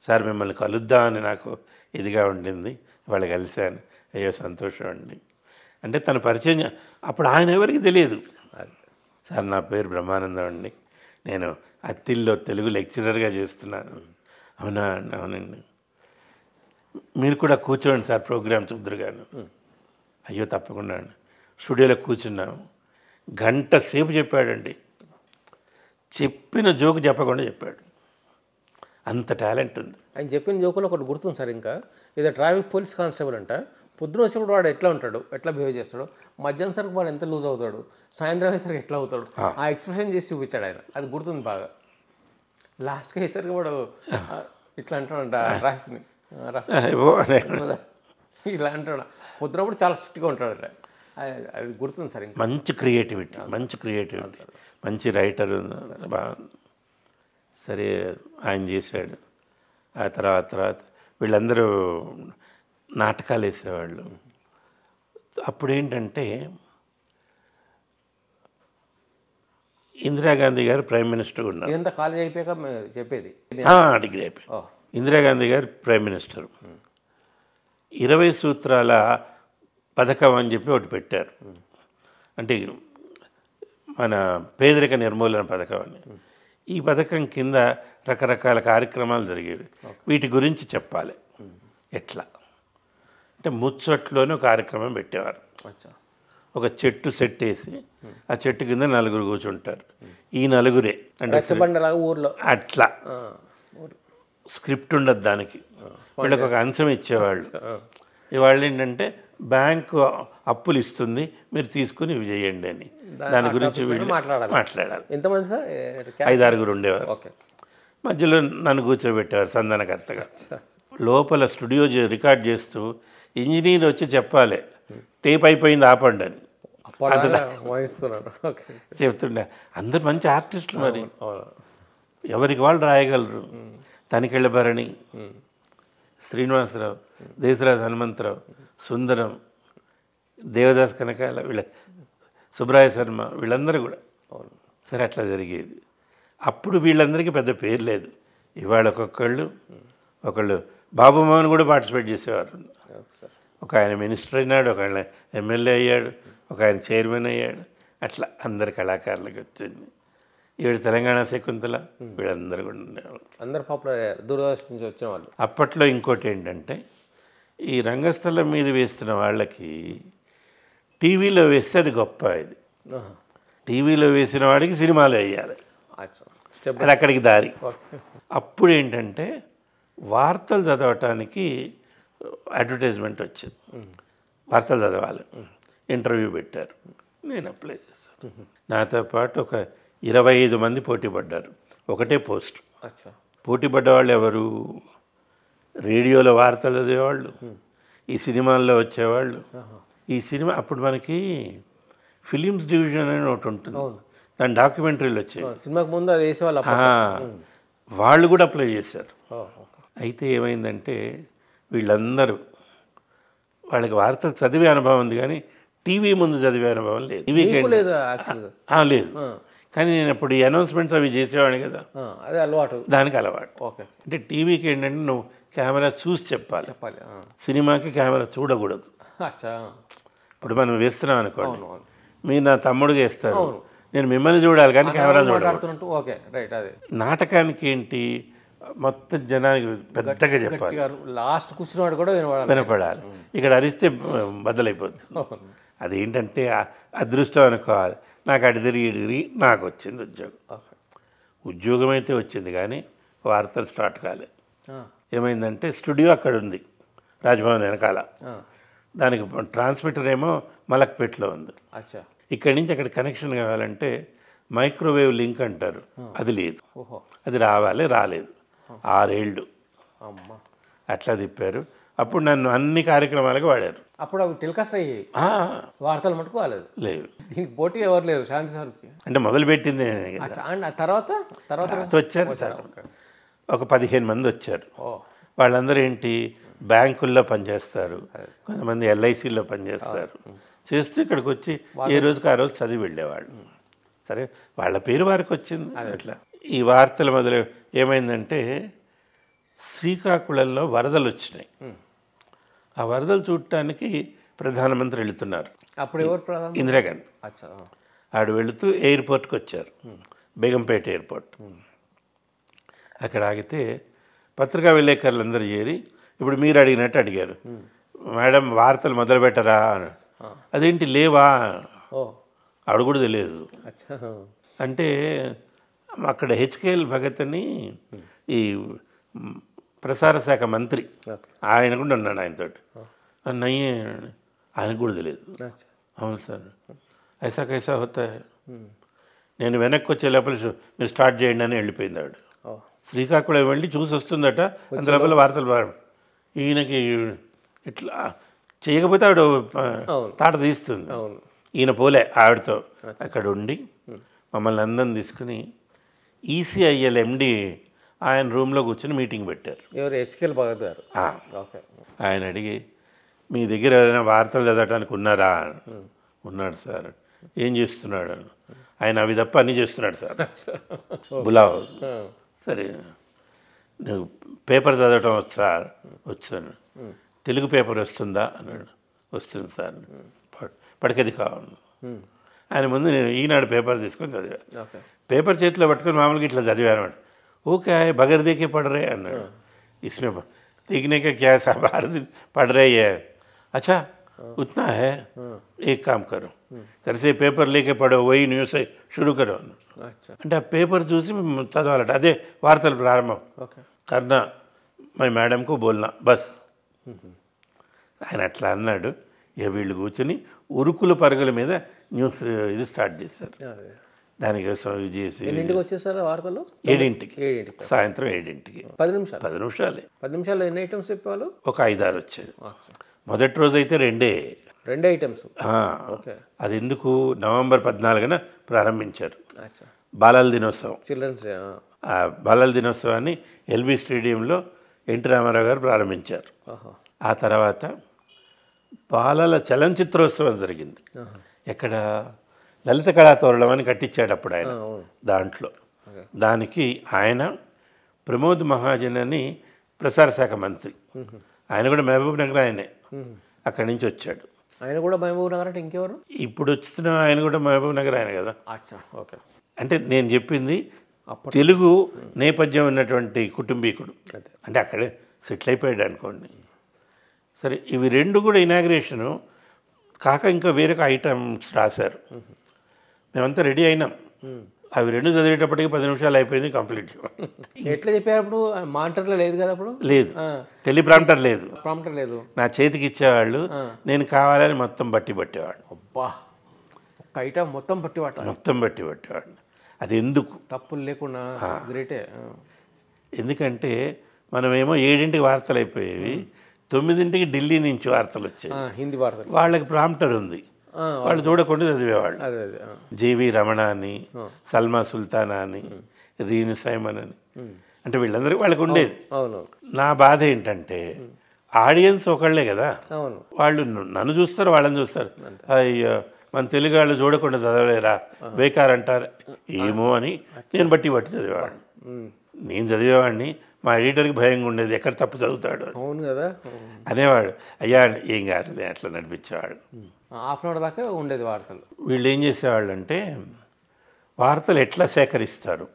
[SPEAKER 3] సార్ మిమ్మల్ని కలుద్దామని నాకు ఇదిగా ఉండింది, ఇవాళ కలిశాను. అయ్యో సంతోషం అండి అంటే తన పరిచయం. అప్పుడు ఆయన ఎవరికి తెలియదు. సార్ నా పేరు బ్రహ్మానందం అండి, నేను అత్తిల్లో తెలుగు లెక్చరర్గా చేస్తున్నాను. అవునా? అవునండి. మీరు కూడా కూర్చోండి సార్, ప్రోగ్రామ్ చూద్దరుగాను. అయ్యో తప్పకుండా అండి. స్టూడియోలో కూర్చున్నాము. గంట సేపు చెప్పాడండి. చెప్పిన జోకు చెప్పకుండా చెప్పాడు. అంత టాలెంట్ ఉంది.
[SPEAKER 1] ఆయన చెప్పిన జోకులు ఒకటి గుర్తుంది సార్. ఇంకా ఏదో ట్రాఫిక్ పోలీస్ కానిస్టేబుల్ అంట, పొద్దున వచ్చినప్పుడు వాడు ఎట్లా ఉంటాడు, ఎట్లా బిహేవ్ చేస్తాడు, మధ్యాహ్నం సరికి వాడు ఎంత లూజ్ అవుతాడు, సాయంత్రం అయ్యేసరికి ఎట్లా అవుతాడు, ఆ ఎక్స్ప్రెషన్ చేసి చూపించాడు ఆయన. అది గుర్తుంది బాగా. లాస్ట్కి అయ్యేసరికి వాడు ఇట్లా అంటాడంట ట్రాఫిక్ని, ఇలా అంటాడు. పొద్దునప్పుడు చాలా స్ట్రిక్ట్గా ఉంటాడట. అది గుర్తుంది సార్. ఇంకా
[SPEAKER 3] మంచి క్రియేటివిటీ, మంచి రైటర్. బాగా సరే ఆయన చేశాడు. ఆ తర్వాత వీళ్ళందరూ నాటకాలు వేసేవాళ్ళు. అప్పుడేంటంటే ఇందిరాగాంధీ గారు ప్రైమ్ మినిస్టర్ ఉన్నారు.
[SPEAKER 1] ఎంత కాలేజ్ అయిపోయాక చెప్పేది,
[SPEAKER 3] డిగ్రీ అయిపోయి ఇందిరాగాంధీ గారు ప్రైమ్ మినిస్టర్. 20 సూత్రాల పథకం అని చెప్పి ఒకటి పెట్టారు. అంటే మన పేదరిక నిర్మూలన పథకం అని. ఈ పథకం కింద రకరకాల కార్యక్రమాలు జరిగేవి. వీటి గురించి చెప్పాలి. ఎట్లా అంటే ముచ్చట్లోనే కార్యక్రమం పెట్టేవారు. ఒక చెట్టు సెట్ వేసి ఆ చెట్టు కింద 4 కూర్చుంటారు. ఈ 4 అంటే
[SPEAKER 1] ఊర్లో
[SPEAKER 3] అట్లా స్క్రిప్ట్ ఉండదు దానికి. వీళ్ళకి ఒక అంశం ఇచ్చేవాళ్ళు. ఇవాళ ఏంటంటే బ్యాంకు అప్పులు ఇస్తుంది, మీరు తీసుకుని ఇవి చేయండి అని. దాని గురించి మాట్లాడాలి.
[SPEAKER 1] ఎంతమంది సార్?
[SPEAKER 3] 5-6 ఉండేవారు. మధ్యలో నన్ను కూర్చోబెట్టేవారు సంధానకర్తగా. లోపల స్టూడియో రికార్డ్ చేస్తూ ఇంజనీర్ వచ్చి చెప్పాలి, టేప్ అయిపోయింది ఆపండి అని చెప్తుండే. అందరు మంచి ఆర్టిస్టులు. మరి ఎవరికి వాళ్ళు రాయగలరు. తనికెళ్ళ భరణి, శ్రీనివాసరావు, దేశరాజు హనుమంతరావు, సుందరం, దేవదాస్ కనకాల, వీళ్ళ సుబ్రాయ శర్మ, వీళ్ళందరూ కూడా. సరే అట్లా జరిగేది. అప్పుడు వీళ్ళందరికీ పెద్ద పేరు లేదు. ఇవాళ ఒకళ్ళు బాబుమోహన్ కూడా పార్టిసిపేట్ చేసేవారు. ఒక ఆయన మినిస్టర్ అయినాడు, ఒక ఆయన ఎమ్మెల్యే అయ్యాడు, ఒక ఆయన చైర్మన్ అయ్యాడు. అట్లా అందరు కళాకారులకు వచ్చింది. ఈవిడ తెలంగాణ శకుంతల, వీళ్ళందరూ కూడా ఉండేవాళ్ళు.
[SPEAKER 1] అందరు పాపులర్ అయ్యారు, దూరదర్శన్ నుంచి వచ్చిన వాళ్ళు.
[SPEAKER 3] అప్పట్లో ఇంకోటి ఏంటంటే ఈ రంగస్థలం మీద వేస్తున్న వాళ్ళకి టీవీలో వేస్తే అది గొప్ప. ఇది టీవీలో వేసిన వాడికి సినిమాలో వేయాలి, అది అక్కడికి దారి. అప్పుడు ఏంటంటే వార్తలు చదవటానికి అడ్వర్టైజ్మెంట్ వచ్చింది. వార్తలు చదవాలి, ఇంటర్వ్యూ పెట్టారు. నేను అప్లై చేశాను. నాతో పాటు ఒక 25 మంది పోటీ పడ్డారు. ఒకటే పోస్ట్. పోటీ పడ్డవాళ్ళు ఎవరు? రేడియోలో వార్తలు చదివేవాళ్ళు, ఈ సినిమాల్లో వచ్చేవాళ్ళు. ఈ సినిమా అప్పుడు మనకి ఫిలిమ్స్ డివిజన్ అని ఒకటి ఉంటుంది, దాని డాక్యుమెంటరీలు వచ్చాయి.
[SPEAKER 1] సినిమాకి ముందు అది వేసేవాళ్ళు.
[SPEAKER 3] వాళ్ళు కూడా అప్లై చేశారు. అయితే ఏమైందంటే వీళ్ళందరూ, వాళ్ళకి వార్తలు చదివే అనుభవం ఉంది కానీ టీవీ ముందు చదివే అనుభవం లేదు. లేదు. కానీ నేను అప్పుడు ఈ అనౌన్స్మెంట్స్ అవి చేసేవాడిని కదా,
[SPEAKER 1] అదే అలవాటు,
[SPEAKER 3] దానికి అలవాటు. అంటే టీవీకి ఏంటంటే నువ్వు కెమెరా చూసి చెప్పాలి, సినిమాకి కెమెరా చూడకూడదు. ఇప్పుడు మనం వేస్తున్నాం అనుకోండి, మీరు నా తమ్ముడుగా వేస్తారు, నేను మిమ్మల్ని చూడాలి కానీ కెమెరా చూడాలి. నాటకానికి ఏంటి, మొత్తం జనానికి పెద్దగా చెప్పాలి,
[SPEAKER 1] లాస్ట్ కూర్చున్నాడు కూడా
[SPEAKER 3] వినపడాలి. ఇక్కడ అరిస్తే బద్దలైపోద్ది. అదేంటంటే అదృష్టం అనుకోవాలి. నాకు అటు తిరిగి నాకు వచ్చింది ఉద్యోగం అయితే వచ్చింది కానీ వార్తలు స్టార్ట్ కాలేదు. ఏమైందంటే స్టూడియో అక్కడ ఉంది, రాజ్భవన్ వెనకాల. దానికి ట్రాన్స్మిటర్ ఏమో మలక్పేటలో ఉంది. ఇక్కడి నుంచి అక్కడ కనెక్షన్ కావాలంటే మైక్రోవేవ్ లింక్ అంటారు, అది లేదు. అది రాలేదు. 6 ఏళ్ళు అట్లా తిప్పారు. అప్పుడు నన్ను అన్ని కార్యక్రమాలకు వాడారు.
[SPEAKER 1] అప్పుడు అవి టెలికాస్ట్ అయ్యాయి, వార్తలు మటుకు లేదు. దీనికి పోటీ ఎవరు లేరు శాంతి సార్కి.
[SPEAKER 3] అంటే మొదలుపెట్టింది
[SPEAKER 1] తర్వాత
[SPEAKER 3] వచ్చారు సార్, ఒక 15 మంది వచ్చారు. వాళ్ళందరూ ఏంటి, బ్యాంకుల్లో పనిచేస్తారు, కొంతమంది LICలో పనిచేస్తారు. చేస్తూ ఇక్కడికి వచ్చి ఏ రోజుకి ఆ రోజు చదివి వెళ్ళేవాళ్ళు. సరే వాళ్ళ పేరు వారికి వచ్చింది. అట్లా ఈ వార్తలు మొదలు ఏమైందంటే శ్రీకాకుళంలో వరదలు వచ్చినాయి. ఆ వరదలు చూడటానికి ప్రధానమంత్రి వెళుతున్నారు.
[SPEAKER 1] అప్పుడు ఎవరు?
[SPEAKER 3] ఇందిరాగాంధీ. ఆడు వెళుతూ ఎయిర్పోర్ట్కి వచ్చారు, బేగంపేట ఎయిర్పోర్ట్. అక్కడ ఆగితే పత్రికా విలేకరులందరూ చేరి ఇప్పుడు మీరు అడిగినట్టు అడిగారు, మేడం వార్తలు మొదలు పెట్టరా అని. అదేంటి లేవా, ఆడు కూడా తెలియదు. అంటే అక్కడ HKL భగత్ అని ఈ ప్రసార శాఖ మంత్రి, ఆయన కూడా ఉన్నాడు ఆయనతోటి. నయ్యే ఆయనకు కూడా తెలియదు. అవును సార్, ఐసా కైసా హోతా హై. నేను వెనక్కి వచ్చే లోపల మీరు స్టార్ట్ చేయండి అని వెళ్ళిపోయింది ఆవిడ. శ్రీకాకుళం వెళ్ళి చూసి వస్తుందట, అంత లోపల వార్తలు ఈయనకి ఇట్లా చేయకపోతే ఆవిడ తాట తీస్తుంది. ఈయన పోలే, ఆవిడతో అక్కడ ఉండి మమ్మల్ని అందరం తీసుకుని ఈసీఐఎల్ ఎండి ఆయన రూమ్లో కూర్చొని మీటింగ్ పెట్టారు.
[SPEAKER 2] ఎవరు? హెచ్కేఎల్ భగత్ గారు.
[SPEAKER 3] ఆయన అడిగి, మీ దగ్గర ఏదైనా వార్తలు చదవటానికి ఉన్నారా? ఉన్నాడు సార్. ఏం చేస్తున్నాడు? ఆయన అవి తప్ప అన్నీ చేస్తున్నాడు సార్. బులావ్. సరే, నువ్వు పేపర్ చదవటం వచ్చా? వచ్చాను. తెలుగు పేపర్ వస్తుందా అన్నాడు. వస్తుంది సార్. పడకది కావాలి. ఆయన ముందు నేను ఈనాడు పేపర్ తీసుకొని చదివా. పేపర్ చేతిలో పట్టుకొని మామూలుగా ఇట్లా చదివాను. ఓకే, బగర్ దేకే పढ़ रहे అన్నాడు. इसमें देखने का क्या साहब, पढ़ रही है. अच्छा उतना है, एक काम करो, घर से पेपर लेके पढ़ो, वही न्यूज़ से शुरू करो. అంటే ఆ పేపర్ చూసి చదవాలట. అదే వార్తలు ప్రారంభం. కన్నా మై మేడంకు బోల్నా బస్. ఆయన అట్లా అన్నాడు. ఇక వీళ్ళు కూర్చొని ఉరుకుల పరుగుల మీద న్యూస్ ఇది స్టార్ట్ చేశారు. దానికోసం ఇది చేసి
[SPEAKER 2] వచ్చేసారు వార్తలు
[SPEAKER 3] 7ంటికి, సాయంత్రం 7ంటికి.
[SPEAKER 2] 10 నిమిషాలు.
[SPEAKER 3] 10 నిమిషాలే.
[SPEAKER 2] 10 నిమిషాల్లో ఎన్ని ఐటమ్స్ చెప్పేవాళ్ళు?
[SPEAKER 3] ఒక 5-6 వచ్చాయి. మొదటి రోజు అయితే 2
[SPEAKER 2] ఐటమ్స్.
[SPEAKER 3] అది ఎందుకు, నవంబర్ 14న ప్రారంభించారు బాలల దినోత్సవం.
[SPEAKER 2] చిల్డ్రన్స్
[SPEAKER 3] బాలల దినోత్సవాన్ని ఎల్బీ స్టేడియంలో ఎన్టీ రామారావు గారు ప్రారంభించారు. ఆ తర్వాత బాలల చలనచిత్రోత్సవం జరిగింది. ఎక్కడ? లలిత కళాతోరణం అని కట్టించాడు అప్పుడు ఆయన. దాంట్లో దానికి ఆయన ప్రమోద్ మహాజన్ అని ప్రసార శాఖ మంత్రి, ఆయన కూడా మహబూబ్ నగర్ ఆయనే, అక్కడి నుంచి వచ్చాడు.
[SPEAKER 2] ఆయన కూడా మహబూబ్ నగర్ అంటే ఇంకెవరు?
[SPEAKER 3] ఇప్పుడు వచ్చిన ఆయన కూడా మహబూబ్ నగర్ ఆయన కదా.
[SPEAKER 2] ఓకే.
[SPEAKER 3] అంటే నేను చెప్పింది తెలుగు నేపథ్యం ఉన్నటువంటి కుటుంబీకుడు, అంటే అక్కడే సెటిల్ అయిపోయాడు అనుకోండి. సరే, ఇవి 2 కూడా ఇనాగ్రేషను కాక ఇంకా వేరొక ఐటమ్స్ రాశారు. మేమంతా రెడీ అయినాం. అవి 2 చదివేటప్పటికి 10 నిమిషాలు అయిపోయింది కంప్లీట్.
[SPEAKER 2] ఎట్లా చెప్పారు అప్పుడు? మానిటర్లో లేదు కదా అప్పుడు?
[SPEAKER 3] లేదు, టెలిప్రాంప్టర్ లేదు.
[SPEAKER 2] ప్రాంప్టర్ లేదు.
[SPEAKER 3] నా చేతికి ఇచ్చేవాళ్ళు, నేను కావాలని మొత్తం బట్టి పట్టేవాడు.
[SPEAKER 2] అబ్బా, ఒక ఐటమ్ మొత్తం బట్టి
[SPEAKER 3] పట్టేవాడు. అది ఎందుకు?
[SPEAKER 2] తప్పులు లేకుండా. గ్రేటే.
[SPEAKER 3] ఎందుకంటే మనమేమో 7ంటికి వార్తలు అయిపోయేవి, 9ంటికి ఢిల్లీ నుంచి వార్తలు వచ్చాయి,
[SPEAKER 2] హిందీ వార్తలు.
[SPEAKER 3] వాళ్ళకి ప్రాంప్టర్ ఉంది, వాళ్ళు చూడకుండా చదివేవాళ్ళు. జేవి రమణ అని, సల్మా సుల్తానా అని, రీను సైమన్ అని, అంటే వీళ్ళందరికీ వాళ్ళకి ఉండేది. నా బాధ ఏంటంటే ఆడియన్స్ ఒకళ్ళే కదా, వాళ్ళు నన్ను చూస్తారు, వాళ్ళని చూస్తారు. అయ్యో, మన తెలుగు వాళ్ళు చూడకుండా చదవలేరా, బేకార్ అంటారు ఏమో అని నేను బట్టి చదివేవాడిని. నేను చదివేవాడిని, మా ఎడిటర్కి భయంగా ఉండేది, ఎక్కడ తప్పు చదువుతాడు.
[SPEAKER 2] అవును కదా
[SPEAKER 3] అనేవాడు. అయ్యా ఏం కాదు, అట్లా నడిపించేవాడు.
[SPEAKER 2] హాఫ్ అన్ అవర్ దాకా ఉండేది వార్తలు.
[SPEAKER 3] వీళ్ళు ఏం చేసేవాళ్ళు అంటే వార్తలు ఎట్లా సేకరిస్తారు.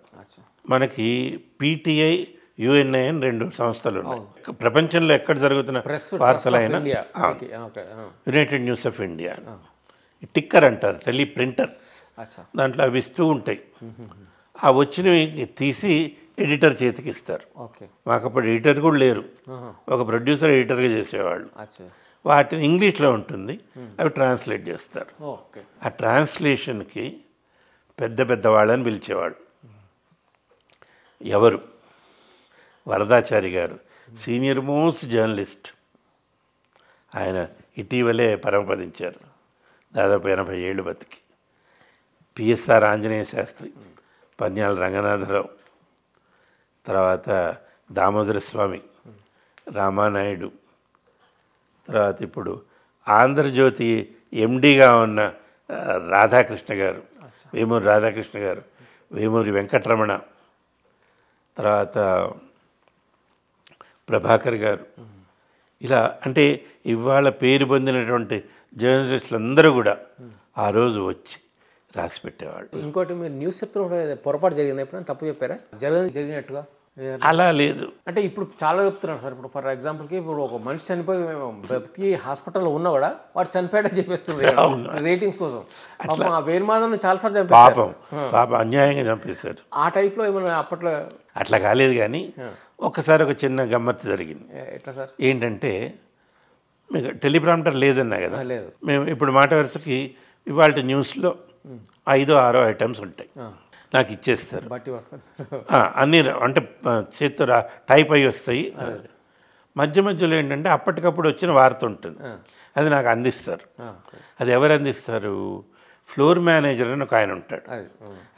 [SPEAKER 3] మనకి పీటీఐ, యుఎన్ఐ అని 2 సంస్థలు ఉన్నాయి. ప్రపంచంలో ఎక్కడ జరుగుతున్న వార్తలైనా United News of India, ticker అంటారు, టెలిప్రింటర్, దాంట్లో అవి ఇస్తూ ఉంటాయి. ఆ వచ్చినవి తీసి ఎడిటర్ చేతికి ఇస్తారు. మాకు అప్పుడు ఎడిటర్ కూడా లేరు, ఒక ప్రొడ్యూసర్ ఎడిటర్గా చేసేవాళ్ళు. వాటిని ఇంగ్లీష్లో ఉంటుంది, అవి ట్రాన్స్లేట్ చేస్తారు. ఆ ట్రాన్స్లేషన్కి పెద్ద పెద్ద వాళ్ళని పిలిచేవాళ్ళు. ఎవరు? వరదాచారి గారు, సీనియర్ మోస్ట్ జర్నలిస్ట్. ఆయన ఇటీవలే పరమపదించారు, దాదాపు 80 ఏళ్ళు బతికి. పిఎస్ఆర్ ఆంజనేయ శాస్త్రి, పన్యాల రంగనాథరావు, తర్వాత దామోదర స్వామి, రామానాయుడు, తర్వాత ఇప్పుడు ఆంధ్రజ్యోతి ఎండీగా ఉన్న రాధాకృష్ణ గారు, వేమూరి రాధాకృష్ణ గారు, వేమూరి వెంకటరమణ, తర్వాత ప్రభాకర్ గారు, ఇలా అంటే ఇవాళ పేరు పొందినటువంటి జర్నలిస్టులు అందరూ కూడా ఆ రోజు వచ్చి రాసి పెట్టేవాళ్ళు.
[SPEAKER 2] ఇంకోటి, మీరు న్యూస్ చెప్తున్నప్పుడు పొరపాటు జరిగింది, ఎప్పుడైనా తప్పు చెప్పారా? జరిగినట్టుగా?
[SPEAKER 3] అలా లేదు.
[SPEAKER 2] అంటే ఇప్పుడు చాలా చెప్తున్నారు సార్. ఇప్పుడు ఫర్ ఎగ్జాంపుల్కి ఇప్పుడు ఒక మనిషి చనిపోయి బతికి హాస్పిటల్లో ఉన్నా కూడా వాడు చనిపోయాడని చెప్పేస్తున్నారు రేటింగ్స్ కోసం. వేణుమాధవ్ చాలాసార్లు చంపేశారు,
[SPEAKER 3] పాపం అన్యాయంగా చంపేశారు.
[SPEAKER 2] ఆ టైప్లో ఏమన్నా అప్పట్లో
[SPEAKER 3] అట్లా కాలేదు. కానీ ఒక్కసారి ఒక చిన్న గమ్మత్తు జరిగింది.
[SPEAKER 2] ఎట్లా సార్?
[SPEAKER 3] ఏంటంటే మీకు టెలిప్రాంప్టర్ లేదన్నా కదా,
[SPEAKER 2] లేదు.
[SPEAKER 3] మేము ఇప్పుడు మాట వరుసకి ఇవాళ న్యూస్లో 5-6 ఐటమ్స్ ఉంటాయి, నాకు ఇచ్చేస్తారు.
[SPEAKER 2] బట్టి పడతారు.
[SPEAKER 3] అన్నీ అంటే చేత్తో టైప్ అయ్యి వస్తాయి. మధ్య మధ్యలో ఏంటంటే అప్పటికప్పుడు వచ్చిన వార్త ఉంటుంది, అది నాకు అందిస్తారు. అది ఎవరు అందిస్తారు? ఫ్లోర్ మేనేజర్ అని ఒక ఆయన ఉంటాడు,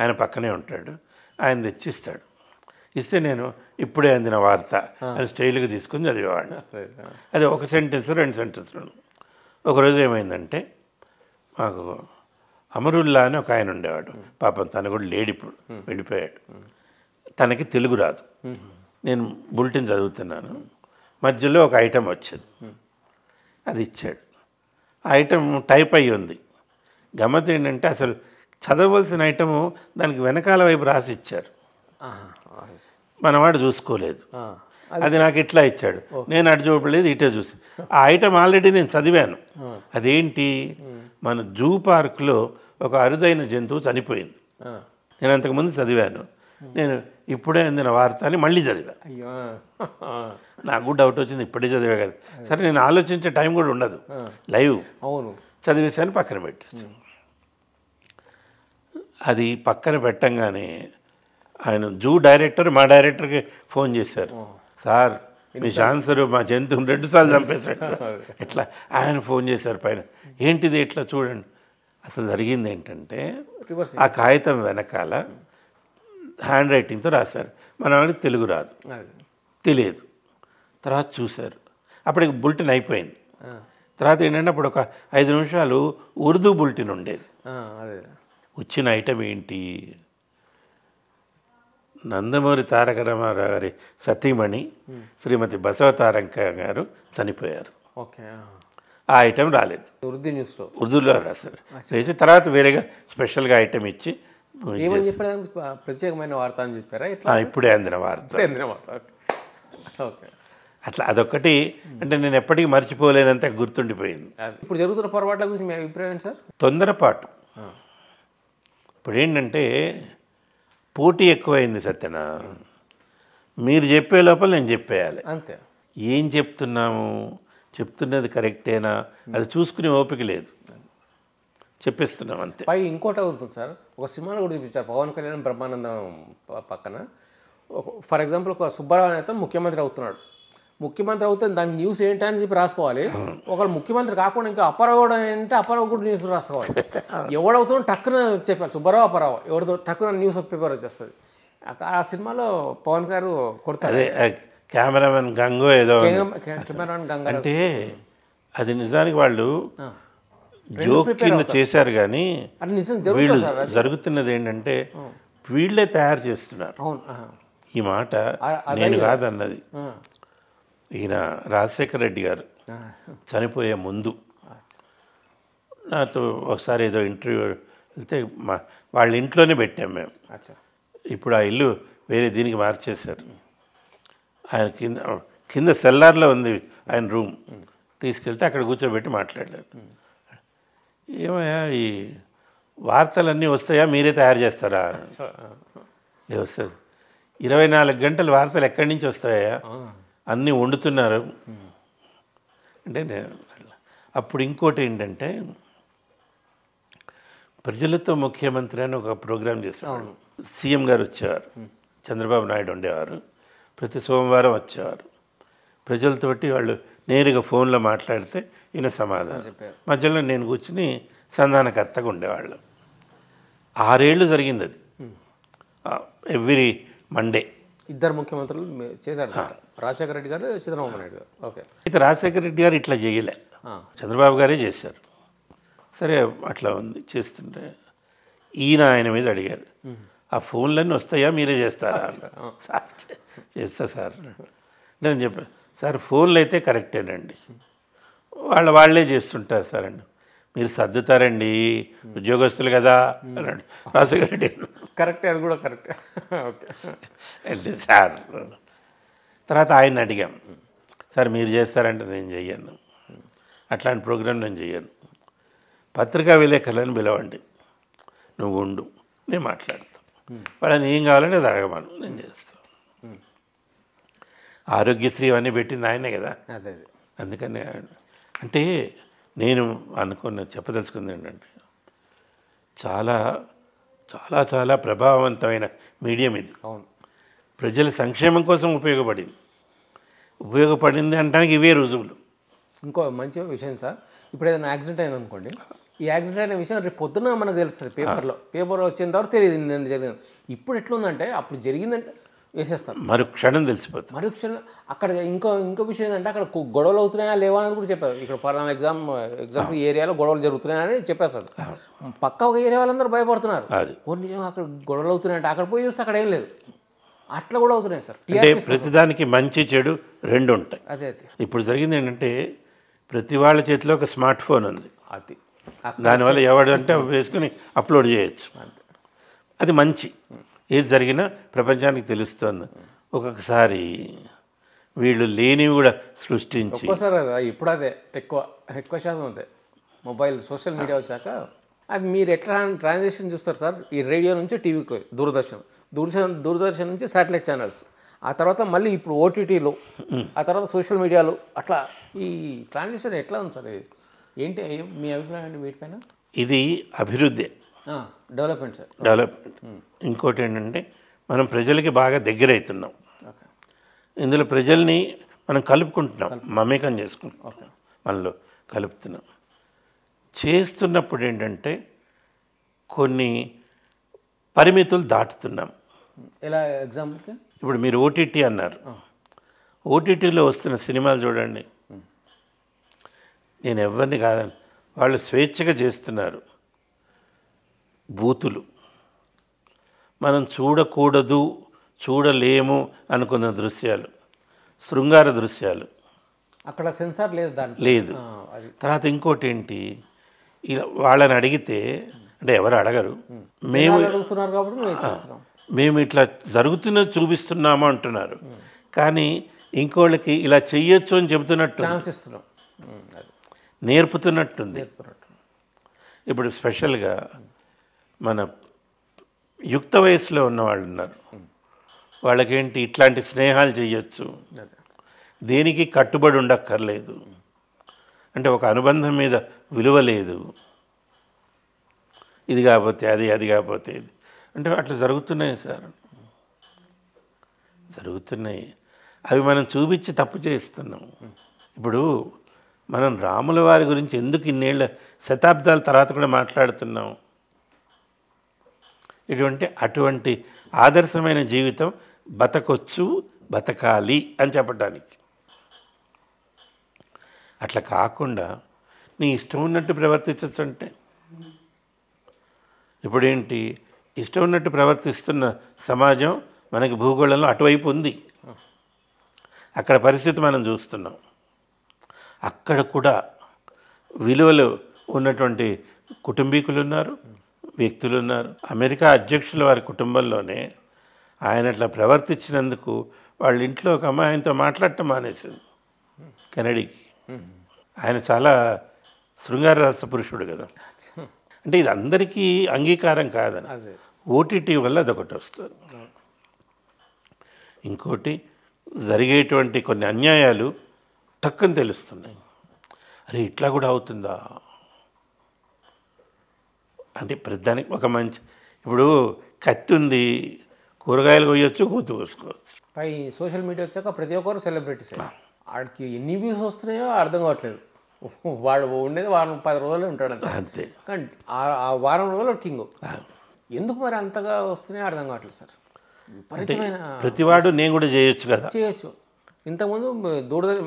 [SPEAKER 3] ఆయన పక్కనే ఉంటాడు, ఆయన తెచ్చిస్తాడు. ఇస్తే నేను ఇప్పుడే అందిన వార్త అని స్టైల్గా తీసుకుని చదివేవాడిని. అది ఒక సెంటెన్స్ 2 సెంటెన్స్లు. ఒకరోజు ఏమైందంటే మాకు అమరుల్లా అని ఒక ఆయన ఉండేవాడు, పాపం తను కూడా లేడు, ఇప్పుడు వెళ్ళిపోయాడు. తనకి తెలుగు రాదు. నేను బులెటిన్ చదువుతున్నాను, మధ్యలో ఒక ఐటెం వచ్చింది, అది ఇచ్చాడు. ఆ ఐటెం టైప్ అయ్యి ఉంది. గమ్మత్ ఏంటంటే అసలు చదవలసిన ఐటము దానికి వెనకాల వైపు రాసి ఇచ్చారు, మనవాడు చూసుకోలేదు. అది నాకు ఇట్లా ఇచ్చాడు, నేను అటు చూపలేదు, ఇటే చూసి. ఆ ఐటెం ఆల్రెడీ నేను చదివాను. అదేంటి, మన జూ పార్క్లో ఒక అరుదైన జంతువు చనిపోయింది. నేను అంతకుముందు చదివాను, నేను ఇప్పుడే అందిన వార్త అని మళ్ళీ చదివా. నాకు డౌట్ వచ్చింది, ఇప్పుడే చదివా కదా, సరే నేను ఆలోచించే టైం కూడా ఉండదు, లైవ్ చదివేశాను, పక్కన పెట్టాను. అది పక్కన పెట్టంగానే ఆయన జూ డైరెక్టర్ మా డైరెక్టర్కి ఫోన్ చేశారు, సార్ మీ ఛాన్సరు మా జంతువుని 2 సార్లు చంపేశాడు. ఎట్లా? ఆయన ఫోన్ చేశారు పైన, ఏంటిది ఎట్లా చూడండి. అసలు జరిగింది ఏంటంటే ఆ కాగితం వెనకాల హ్యాండ్ రైటింగ్తో రాశారు, మన వాడికి తెలుగు రాదు, తెలియదు. తర్వాత చూశారు, అప్పటికి బులెటిన్ అయిపోయింది. తర్వాత ఏంటంటే అప్పుడు ఒక 5 నిమిషాలు ఉర్దూ బులెటిన్ ఉండేది. వచ్చిన ఐటమ్ ఏంటి, నందమూరి తారక రామారావు గారి సతీమణి శ్రీమతి బసవ తారక గారు చనిపోయారు. ఆ ఐటెం రాలేదు, ఉర్దూలో రాశారు. చేసి తర్వాత వేరేగా స్పెషల్గా ఐటెం ఇచ్చి
[SPEAKER 2] ప్రత్యేకమైన వార్త అని చెప్పారా?
[SPEAKER 3] ఇప్పుడే అందిన వార్త. అట్లా అదొక్కటి అంటే నేను ఎప్పటికీ మర్చిపోలేనంత గుర్తుండిపోయింది.
[SPEAKER 2] ఇప్పుడు జరుగుతున్న పొరపాట్ల గురించి మీ అభిప్రాయం సార్?
[SPEAKER 3] తొందరపాటు. ఇప్పుడు ఏంటంటే పోటీ ఎక్కువైంది సత్యన. మీరు చెప్పే లోపల నేను చెప్పేయాలి,
[SPEAKER 2] అంతే.
[SPEAKER 3] ఏం చెప్తున్నాము, చెప్తున్నది కరెక్టేనా అది చూసుకునే ఓపిక లేదు, చెప్పేస్తున్నాం అంతే.
[SPEAKER 2] పై ఇంకోటి అవుతుంది సార్, ఒక సినిమాలో కూడా చూపించారు, పవన్ కళ్యాణ్ బ్రహ్మానందం పక్కన. ఫర్ ఎగ్జాంపుల్ ఒక సుబ్బారావు అయితే ముఖ్యమంత్రి అవుతున్నాడు, ముఖ్యమంత్రి అవుతే దాని న్యూస్ ఏంటని చెప్పి రాసుకోవాలి. ఒకళ్ళు ముఖ్యమంత్రి కాకుండా ఇంకా అప్పారావు కూడా ఏంటంటే అప్పారావు కూడా న్యూస్ రాసుకోవాలి. ఎవడవుతుందో టక్కున చెప్పాలి, సుబ్బారావు అప్పారావు ఎవరితో టక్కున న్యూస్ పేపర్ వచ్చేస్తుంది. ఆ సినిమాలో పవన్ గారు కొడతారు,
[SPEAKER 3] కెమెరామెన్ గంగో ఏదో
[SPEAKER 2] కెమెరామెన్ గంగ
[SPEAKER 3] అంటే అది నిజానికి వాళ్ళు జోక్ కింద చేశారు, కానీ వీళ్ళు జరుగుతున్నది ఏంటంటే వీళ్ళే తయారు చేస్తున్నారు. ఈ మాట నేను కాదన్నది. ఈయన రాజశేఖర రెడ్డి గారు చనిపోయే ముందు నాతో ఒకసారి ఏదో ఇంటర్వ్యూ వెళ్తే వాళ్ళ ఇంట్లోనే పెట్టాం మేము. ఇప్పుడు ఆ ఇల్లు వేరే దీనికి మార్చేశారు. ఆయన కింద సెల్లార్లో ఉంది ఆయన రూమ్, తీసుకెళ్తే అక్కడ కూర్చోబెట్టి మాట్లాడారు. ఏమయ్యా ఈ వార్తలన్నీ వస్తాయా, మీరే తయారు చేస్తారా? వస్తుంది. 24 గంటలు వార్తలు ఎక్కడి నుంచి వస్తాయా, అన్నీ వండుతున్నారు అంటే. అప్పుడు ఇంకోటి ఏంటంటే ప్రజలతో ముఖ్యమంత్రి అని ఒక ప్రోగ్రాం చేసేవాడు. సీఎం గారు వచ్చేవారు, చంద్రబాబు నాయుడు ఉండేవారు, ప్రతి సోమవారం వచ్చేవారు. ప్రజలతోటి వాళ్ళు నేరుగా ఫోన్లో మాట్లాడితే ఈయన సమాధానం, మధ్యలో నేను కూర్చుని సంధానకర్తగా ఉండేవాళ్ళం. 6 ఏళ్ళు జరిగింది అది, ఎవ్రీ మండే.
[SPEAKER 2] ఇద్దరు ముఖ్యమంత్రులు చేశాడు, రాజశేఖర రెడ్డి గారు, చంద్రబాబు నాయుడు గారు. ఓకే.
[SPEAKER 3] అయితే రాజశేఖర రెడ్డి గారు ఇట్లా చేయలే, చంద్రబాబు గారే చేశారు. సరే అట్లా ఉంది చేస్తుంటే ఈయన ఆయన మీద అడిగారు, ఆ ఫోన్లన్నీ వస్తాయా, మీరే చేస్తారా? సార్ చేస్తా సార్. నేను చెప్పాను, సార్ ఫోన్లు అయితే కరెక్టేనండి, వాళ్ళే చేస్తుంటారు సార్ అండి, మీరు సర్దుతారండి, ఉద్యోగస్తులు కదా అన్నాడు రాజశేఖర రెడ్డి.
[SPEAKER 2] కరెక్టే, అది కూడా కరెక్టే. ఓకే
[SPEAKER 3] అంటే సార్ తర్వాత ఆయన అడిగాం, సార్ మీరు చేస్తారంటే నేను చెయ్యను, అట్లాంటి ప్రోగ్రాం నేను చెయ్యను, పత్రికా విలేకరులను పిలవండి, నువ్వు ఉండు, నేను మాట్లాడతాను, వాళ్ళని ఏం కావాలంటే అది అడగమను, నేను చేస్తాను. ఆరోగ్యశ్రీ అవన్నీ పెట్టింది ఆయనే కదా.
[SPEAKER 2] అదే
[SPEAKER 3] అందుకని అంటే నేను చెప్పదలుచుకుంది ఏంటంటే చాలా చాలా చాలా ప్రభావవంతమైన మీడియం ఇది.
[SPEAKER 2] అవును,
[SPEAKER 3] ప్రజల సంక్షేమం కోసం ఉపయోగపడింది అనడానికి ఇవే రుజువులు.
[SPEAKER 2] ఇంకో మంచి విషయం సార్, ఇప్పుడు ఏదైనా యాక్సిడెంట్ అయింది అనుకోండి, ఈ యాక్సిడెంట్ అయిన విషయం రేపు పొద్దున్న మనకు తెలుస్తుంది, పేపర్లో వచ్చిన తర్వాత తెలియదు నేను జరిగింది. ఇప్పుడు ఎట్లుందంటే అప్పుడు జరిగిందంటే వేసేస్తాను,
[SPEAKER 3] మరుక్షణం తెలిసిపోతుంది.
[SPEAKER 2] మరుక్షణం. అక్కడ ఇంకో విషయం ఏంటంటే అక్కడ గొడవలు అవుతున్నాయా లేవా అని కూడా చెప్పారు. ఇక్కడ ఫలానా ఎగ్జాంపుల్ ఏరియాలో గొడవలు జరుగుతున్నాయని చెప్పేస్తాడు. పక్క ఒక ఏరియా వాళ్ళందరూ భయపడుతున్నారు, నిజం అక్కడ గొడవలు అవుతున్నాయంటే అక్కడ పోయి చూస్తే అక్కడ ఏం లేదు. అట్లా కూడా అవుతున్నాయి సార్.
[SPEAKER 3] అంటే ప్రతిదానికి మంచి చెడు రెండు ఉంటాయి.
[SPEAKER 2] అదే
[SPEAKER 3] ఇప్పుడు జరిగింది ఏంటంటే ప్రతి వాళ్ళ చేతిలో ఒక స్మార్ట్ ఫోన్ ఉంది.
[SPEAKER 2] అది
[SPEAKER 3] దానివల్ల ఎవడంటే వేసుకుని అప్లోడ్ చేయొచ్చు. అది మంచి. ఏది జరిగినా ప్రపంచానికి తెలుస్తుంది. ఒక్కొక్కసారి వీళ్ళు లేనివి కూడా సృష్టించి
[SPEAKER 2] ఒక్కోసారి కదా ఇప్పుడు అదే ఎక్కువ శాతం అంతే. మొబైల్ సోషల్ మీడియా వచ్చాక అది మీరు ఎట్లా ట్రాన్సాక్షన్ చూస్తారు సార్? ఈ రేడియో నుంచి టీవీకి దూరదర్శన్ నుంచి శాటిలైట్ ఛానల్స్, ఆ తర్వాత మళ్ళీ ఇప్పుడు ఓటీటీలు, ఆ తర్వాత సోషల్ మీడియాలు, అట్లా ఈ ట్రాన్సాక్షన్ ఎట్లా ఉంది సార్? ఏంటి మీ అభిప్రాయం అండి వీటిపైన?
[SPEAKER 3] ఇది అభివృద్ధి,
[SPEAKER 2] డెవలప్మెంట్ సార్,
[SPEAKER 3] డెవలప్మెంట్. ఇంకోటి ఏంటంటే మనం ప్రజలకి బాగా దగ్గర అవుతున్నాం. ఇందులో ప్రజల్ని మనం కలుపుకుంటున్నాం, మమేకం చేసుకుంటున్నాం, మనలో కలుపుతున్నాం. చేస్తున్నప్పుడు ఏంటంటే కొన్ని పరిమితులు దాటుతున్నాం.
[SPEAKER 2] ఎలా ఎగ్జాంపుల్కి
[SPEAKER 3] ఇప్పుడు మీరు ఓటీటీ అన్నారు, ఓటీటీలో వస్తున్న సినిమాలు చూడండి, నేను ఎవరిని కాదని వాళ్ళు స్వేచ్ఛగా చేస్తున్నారు. బూతులు మనం చూడకూడదు, చూడలేము అనుకున్న దృశ్యాలు, శృంగార దృశ్యాలు,
[SPEAKER 2] అక్కడ సెన్సార్ లేదు, దాంట్లో
[SPEAKER 3] లేదు. తర్వాత ఇంకోటి ఏంటి, ఇలా వాళ్ళని అడిగితే అంటే ఎవరు అడగరు,
[SPEAKER 2] అడుగుతున్నారు కాబట్టి
[SPEAKER 3] మేము ఇట్లా జరుగుతున్నది చూపిస్తున్నాము అంటున్నారు. కానీ ఇంకోళ్ళకి ఇలా చెయ్యొచ్చు అని చెబుతున్నట్టు, నేర్పుతున్నట్టుంది. ఇప్పుడు స్పెషల్గా మన యుక్త వయసులో ఉన్న వాళ్ళు ఉన్నారు, వాళ్ళకేంటి ఇట్లాంటి స్నేహాలు చేయొచ్చు, దేనికి కట్టుబడి ఉండక్కర్లేదు, అంటే ఒక అనుబంధం మీద విలువ లేదు, ఇది కాకపోతే అది, అది కాకపోతే ఇది, అంటే అట్లా జరుగుతున్నాయి సార్, జరుగుతున్నాయి. అవి మనం చూపించి తప్పు చేస్తున్నాం. ఇప్పుడు మనం రాముల వారి గురించి ఎందుకు ఇన్నేళ్ళ శతాబ్దాల తర్వాత కూడా మాట్లాడుతున్నాం? అటువంటి ఆదర్శమైన జీవితం బతకొచ్చు, బతకాలి అని చెప్పడానికి. అట్లా కాకుండా నీ ఇష్టం ఉన్నట్టు ప్రవర్తించచ్చు అంటే ఇప్పుడేంటి, ఇష్టం ఉన్నట్టు ప్రవర్తిస్తున్న సమాజం మనకి భూగోళంలో అటువైపు ఉంది. అక్కడ పరిస్థితి మనం చూస్తున్నాం. అక్కడ కూడా విలువలు ఉన్నటువంటి కుటుంబీకులు ఉన్నారు, వ్యక్తులు ఉన్నారు. అమెరికా అధ్యక్షుల వారి కుటుంబంలోనే ఆయన అట్లా ప్రవర్తించినందుకు వాళ్ళ ఇంట్లో ఒక అమ్మాయి ఆయనతో మాట్లాడటం మానేసింది, కెనడీకి. ఆయన చాలా శృంగార రస పురుషుడు కదా. అంటే ఇది అందరికీ అంగీకారం కాదని ఓటీటీ వల్ల అదొకటి వస్తుంది. ఇంకోటి జరిగేటువంటి కొన్ని అన్యాయాలు టక్కని తెలుస్తున్నాయి. అరే ఇట్లా కూడా అవుతుందా అంటే ప్రతిదానికి ఒక మంచి, ఇప్పుడు కత్తి ఉంది, కూరగాయలు కొయ్యొచ్చు, కూతు కోసుకోవచ్చు.
[SPEAKER 2] పై సోషల్ మీడియా వచ్చాక ప్రతి ఒక్కరు సెలబ్రిటీస్, వాడికి ఎన్ని వ్యూస్ వస్తున్నాయో అర్థం కావట్లేదు. వాడు ఉండేది 10 రోజులు ఉంటాడు
[SPEAKER 3] అంతే,
[SPEAKER 2] కానీ ఆ వారం రోజులు కింగ్. ఎందుకు మరి అంతగా వస్తున్నాయో అర్థం కావట్లేదు సార్. విపరీతమైన
[SPEAKER 3] ప్రతివాడు నేను కూడా చేయొచ్చు కదా,
[SPEAKER 2] చేయొచ్చు. ఇంతకుముందు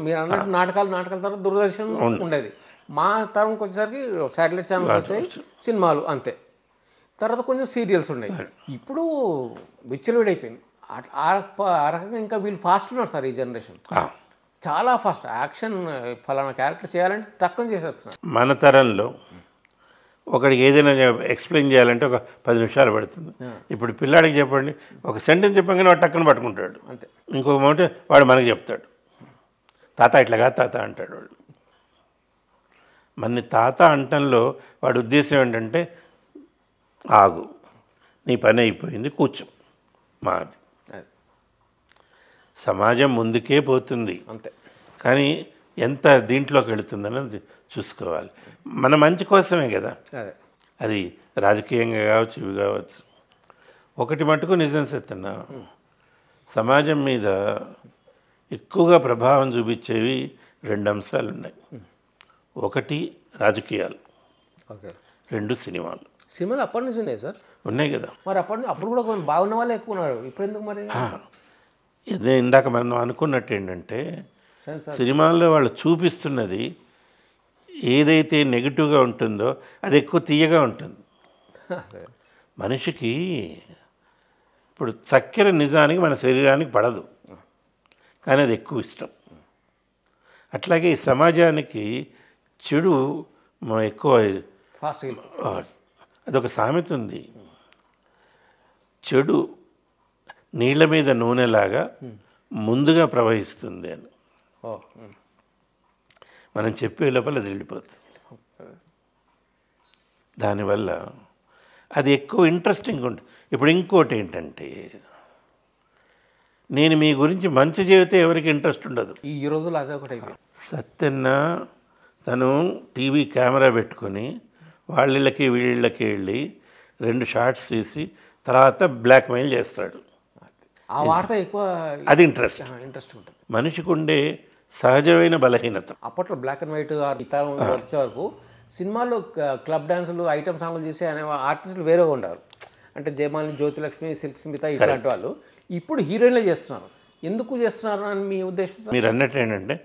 [SPEAKER 2] మీరు అన్నట్టు నాటకాల తర్వాత దూరదర్శన్ ఉండేది. మా తరంకి వచ్చేసరికి శాటిలైట్ ఛానల్స్ వచ్చాయి, సినిమాలు అంతే. తర్వాత కొంచెం సీరియల్స్ ఉన్నాయి. ఇప్పుడు విచ్చలవిడైపోయింది. ఆ రకంగా ఇంకా వీళ్ళు ఫాస్ట్ ఉన్నారు సార్ ఈ జనరేషన్, చాలా ఫాస్ట్. యాక్షన్ ఫలానా క్యారెక్టర్ చేయాలంటే తక్కువ చేసేస్తున్నారు.
[SPEAKER 3] మన తరంలో ఒకడికి ఏదైనా ఎక్స్ప్లెయిన్ చేయాలంటే ఒక 10 నిమిషాలు పడుతుంది. ఇప్పుడు పిల్లాడికి చెప్పండి, ఒక సెంటెన్స్ చెప్పగానే వాడు టక్కన పట్టుకుంటాడు.
[SPEAKER 2] అంతే.
[SPEAKER 3] ఇంకొక మాట వాడు మనకు చెప్తాడు, తాత ఇట్లా కాదు తాత అంటాడు వాడు. మన తాత అంటంలో వాడి ఉద్దేశం ఏంటంటే ఆగు, నీ పని అయిపోయింది, కూర్చో మాది. సమాజం ముందుకే పోతుంది,
[SPEAKER 2] అంతే.
[SPEAKER 3] కానీ ఎంత దీంట్లోకి వెళుతుందన్నది చూసుకోవాలి. మన మంచి కోసమే కదా
[SPEAKER 2] అదే.
[SPEAKER 3] అది, రాజకీయంగా కావచ్చు, ఇవి కావచ్చు. ఒకటి మటుకు నిజం చెప్తున్నా, సమాజం మీద ఎక్కువగా ప్రభావం చూపించేవి 2 అంశాలు ఉన్నాయి. ఒకటి రాజకీయాలు,
[SPEAKER 2] ఓకే.
[SPEAKER 3] 2 సినిమాలు.
[SPEAKER 2] సినిమాలు అప్పటి నుంచి ఉన్నాయి సార్,
[SPEAKER 3] ఉన్నాయి కదా.
[SPEAKER 2] మరి అప్పుడు కూడా కొంచెం బాగున్న వాళ్ళే ఎక్కువ ఉన్నారు, ఇప్పుడు ఎందుకు మరి?
[SPEAKER 3] ఇదే ఇందాక మనం అనుకున్నట్టు ఏంటంటే, సినిమాల్లో వాళ్ళు చూపిస్తున్నది ఏదైతే నెగిటివ్గా ఉంటుందో అది ఎక్కువ తీయగా ఉంటుంది. మనిషికి ఇప్పుడు చక్కెర నిజానికి మన శరీరానికి పడదు, కానీ అది ఎక్కువ ఇష్టం. అట్లాగే ఈ సమాజానికి చెడు ఎక్కువ.
[SPEAKER 2] ఫాస్ట్
[SPEAKER 3] అదొక సామెత ఉంది, చెడు నీళ్ళ మీద నూనెలాగా ముందుగా ప్రవహిస్తుంది అని. మనం చెప్పే లోపల అది వెళ్ళిపోతుంది. దానివల్ల అది ఎక్కువ ఇంట్రెస్టింగ్ ఉంటుంది. ఇప్పుడు ఇంకోటి ఏంటంటే, నేను మీ గురించి మంచి చెబితే ఎవరికి ఇంట్రెస్ట్ ఉండదు.
[SPEAKER 2] ఈ రోజులు అదే ఒకటి.
[SPEAKER 3] సత్యన్న తను టీవీ కెమెరా పెట్టుకొని వాళ్ళకి వీళ్ళకి వెళ్ళి 2 షార్ట్స్ తీసి తర్వాత బ్లాక్మెయిల్ చేస్తాడు.
[SPEAKER 2] ఆ వార్త ఎక్కువ,
[SPEAKER 3] అది ఇంట్రెస్ట్
[SPEAKER 2] ఉంటుంది.
[SPEAKER 3] మనిషికి ఉండే సహజమైన బలహీనత.
[SPEAKER 2] అప్పట్లో బ్లాక్ అండ్ వైట్ వచ్చే వరకు సినిమాల్లో క్లబ్ డాన్సులు, ఐటమ్ సాంగ్లు చేసే అనే ఆర్టిస్టులు వేరేగా ఉండరు. అంటే జయమాలిని, జ్యోతిలక్ష్మి, సిల్క్ స్మిత ఇట్లాంటి వాళ్ళు ఇప్పుడు హీరోయిన్లే చేస్తున్నారు. ఎందుకు చేస్తున్నారు అని మీ ఉద్దేశం?
[SPEAKER 3] మీరు అన్నట్టు ఏంటంటే,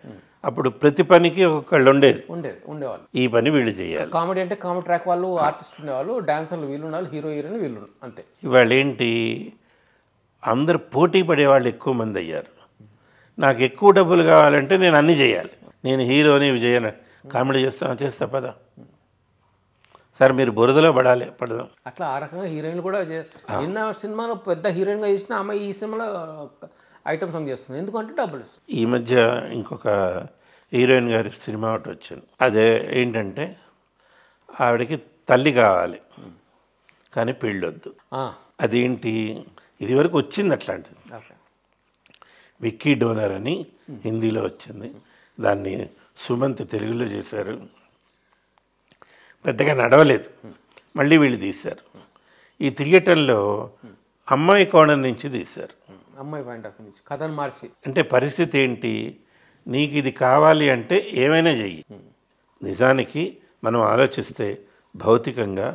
[SPEAKER 3] అప్పుడు ప్రతి పనికి ఒకళ్ళు
[SPEAKER 2] ఉండేవాళ్ళు.
[SPEAKER 3] ఈ పని వీళ్ళు చేయాలి.
[SPEAKER 2] కామెడీ అంటే కామెడీ ట్రాక్ వాళ్ళు ఆర్టిస్ట్ ఉండేవాళ్ళు, డాన్సర్లు వీళ్ళు ఉండాలి, హీరోయిన్ వీళ్ళు, అంతే.
[SPEAKER 3] ఇవాళ ఏంటి, అందరు పోటీ పడేవాళ్ళు ఎక్కువ మంది అయ్యారు. నాకు ఎక్కువ డబ్బులు కావాలంటే నేను అన్నీ చేయాలి, నేను హీరోని విజయన కామెడీ చేస్తా పదా సార్, మీరు బురదలో పడదాం.
[SPEAKER 2] అట్లా ఆ రకంగా హీరోయిన్లు కూడా నిన్న సినిమాలో పెద్ద హీరోయిన్గా చేసిన ఆమె ఈ సినిమాలో ఐటమ్ సాంగ్ చేస్తుంది, ఎందుకంటే డబ్బులు.
[SPEAKER 3] ఈ మధ్య ఇంకొక హీరోయిన్ గారి సినిమా ఒకటి వచ్చింది. అదే ఏంటంటే, ఆవిడకి తల్లి కావాలి కానీ పెళ్ళొద్దు. అదేంటి, ఇది వరకు వచ్చింది అట్లాంటిది. విక్కీ డోనర్ అని హిందీలో వచ్చింది, దాన్ని సుమంత్ తెలుగులో చేశారు. పెద్దగా నడవలేదు, మళ్ళీ వీళ్ళు తీశారు. ఈ థియేటర్లో అమ్మాయి కోణం నుంచి తీశారు,
[SPEAKER 2] అమ్మాయి పాయింట్ ఆఫ్ నుంచి కథను మార్చి.
[SPEAKER 3] అంటే పరిస్థితి ఏంటి, నీకు ఇది కావాలి అంటే ఏమైనా చెయ్యి. నిజానికి మనం ఆలోచిస్తే భౌతికంగా